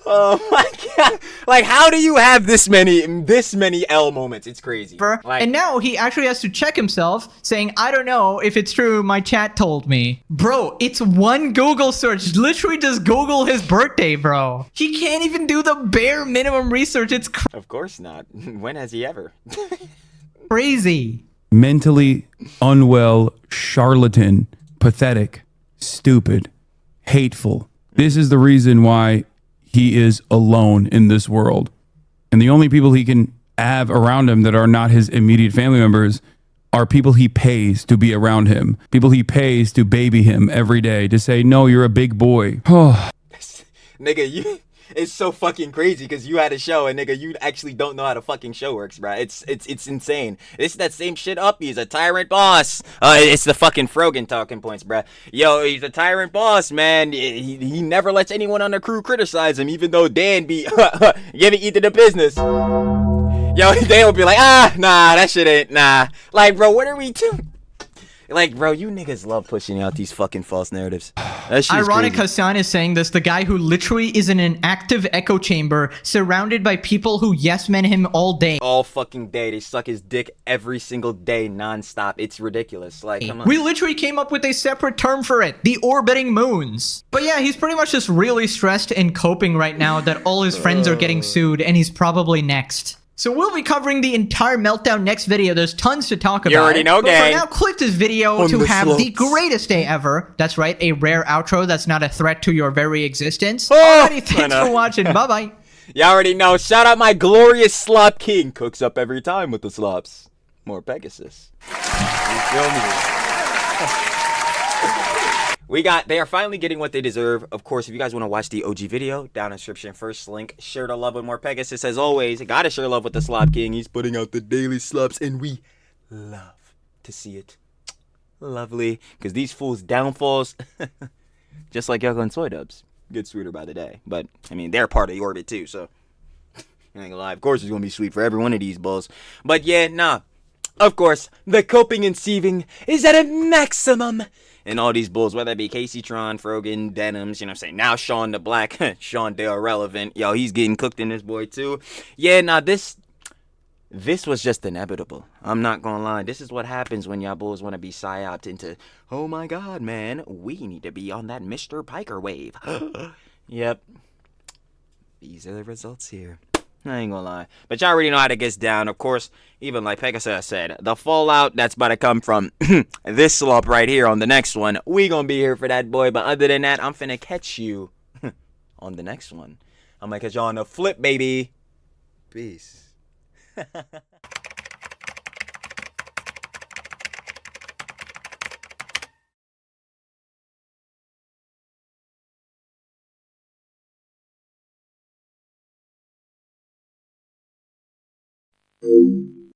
Oh my god. Like, how do you have this many L moments? It's crazy. Like, and now he actually has to check himself, saying, I don't know if it's true, my chat told me. Bro, it's one Google search. Literally just Google his birthday, bro. He can't even do the bare minimum research. It's of course not. When has he ever? Crazy. Mentally unwell, charlatan, pathetic, stupid, hateful. This is the reason why he is alone in this world. And the only people he can have around him that are not his immediate family members are people he pays to be around him. People he pays to baby him every day, to say, no, you're a big boy. Oh. Nigga, it's so fucking crazy because you had a show and nigga, you actually don't know how the fucking show works, bro. It's insane. It's that same shit up. He's a tyrant boss. It's the fucking Frogan talking points, bro. Yo, he's a tyrant boss, man. He never lets anyone on the crew criticize him, even though Dan be giving eat to the business. Yo, Dan will be like, nah, that shit ain't, nah. Like, bro, what are we doing? Like, bro, you niggas love pushing out these fucking false narratives. That shit's ironic crazy. Hassan is saying this, the guy who literally is in an active echo chamber, surrounded by people who yes-men him all day. All fucking day. They suck his dick every single day, non-stop. It's ridiculous. Like, come on. We literally came up with a separate term for it, the orbiting moons. But yeah, he's pretty much just really stressed and coping right now that all his friends are getting sued, and he's probably next. So we'll be covering the entire meltdown next video. There's tons to talk about. You already know, gang. But for now, click this video to have the greatest day ever. That's right, a rare outro that's not a threat to your very existence. Alrighty, thanks for watching. Bye-bye. You already know. Shout out my glorious slop king. Cooks up every time with the slops. More Pegasus. You feel me? They are finally getting what they deserve. Of course, if you guys want to watch the OG video, down in the description, first link. Share the love with more Pegasus. As always, gotta share love with the Slop King. He's putting out the daily slops, and we love to see it. Lovely. Because these fools' downfalls, just like Yucca and Soy Dubs, get sweeter by the day. But, I mean, they're part of the orbit, too, so. I ain't gonna lie. Of course, it's gonna be sweet for every one of these bulls. But, yeah, nah. Of course, the coping and sieving is at a maximum. And all these bulls, whether it be Kaceytron, Frogan, Denims, you know what I'm saying? Now Shawn the Black, Shawn the Irrelevant. Yo, he's getting cooked in this boy too. Yeah, now this was just inevitable. I'm not gonna lie. This is what happens when y'all bulls want to be psyoped into, oh my god, man, we need to be on that Mr. Piker wave. Yep. These are the results here. I ain't gonna lie. But y'all already know how to get down. Of course, even like Pegasus said, the fallout that's about to come from this slop right here on the next one, we gonna be here for that, boy. But other than that, I'm finna catch you on the next one. I'm gonna catch you on the flip, baby. Peace. Thank you.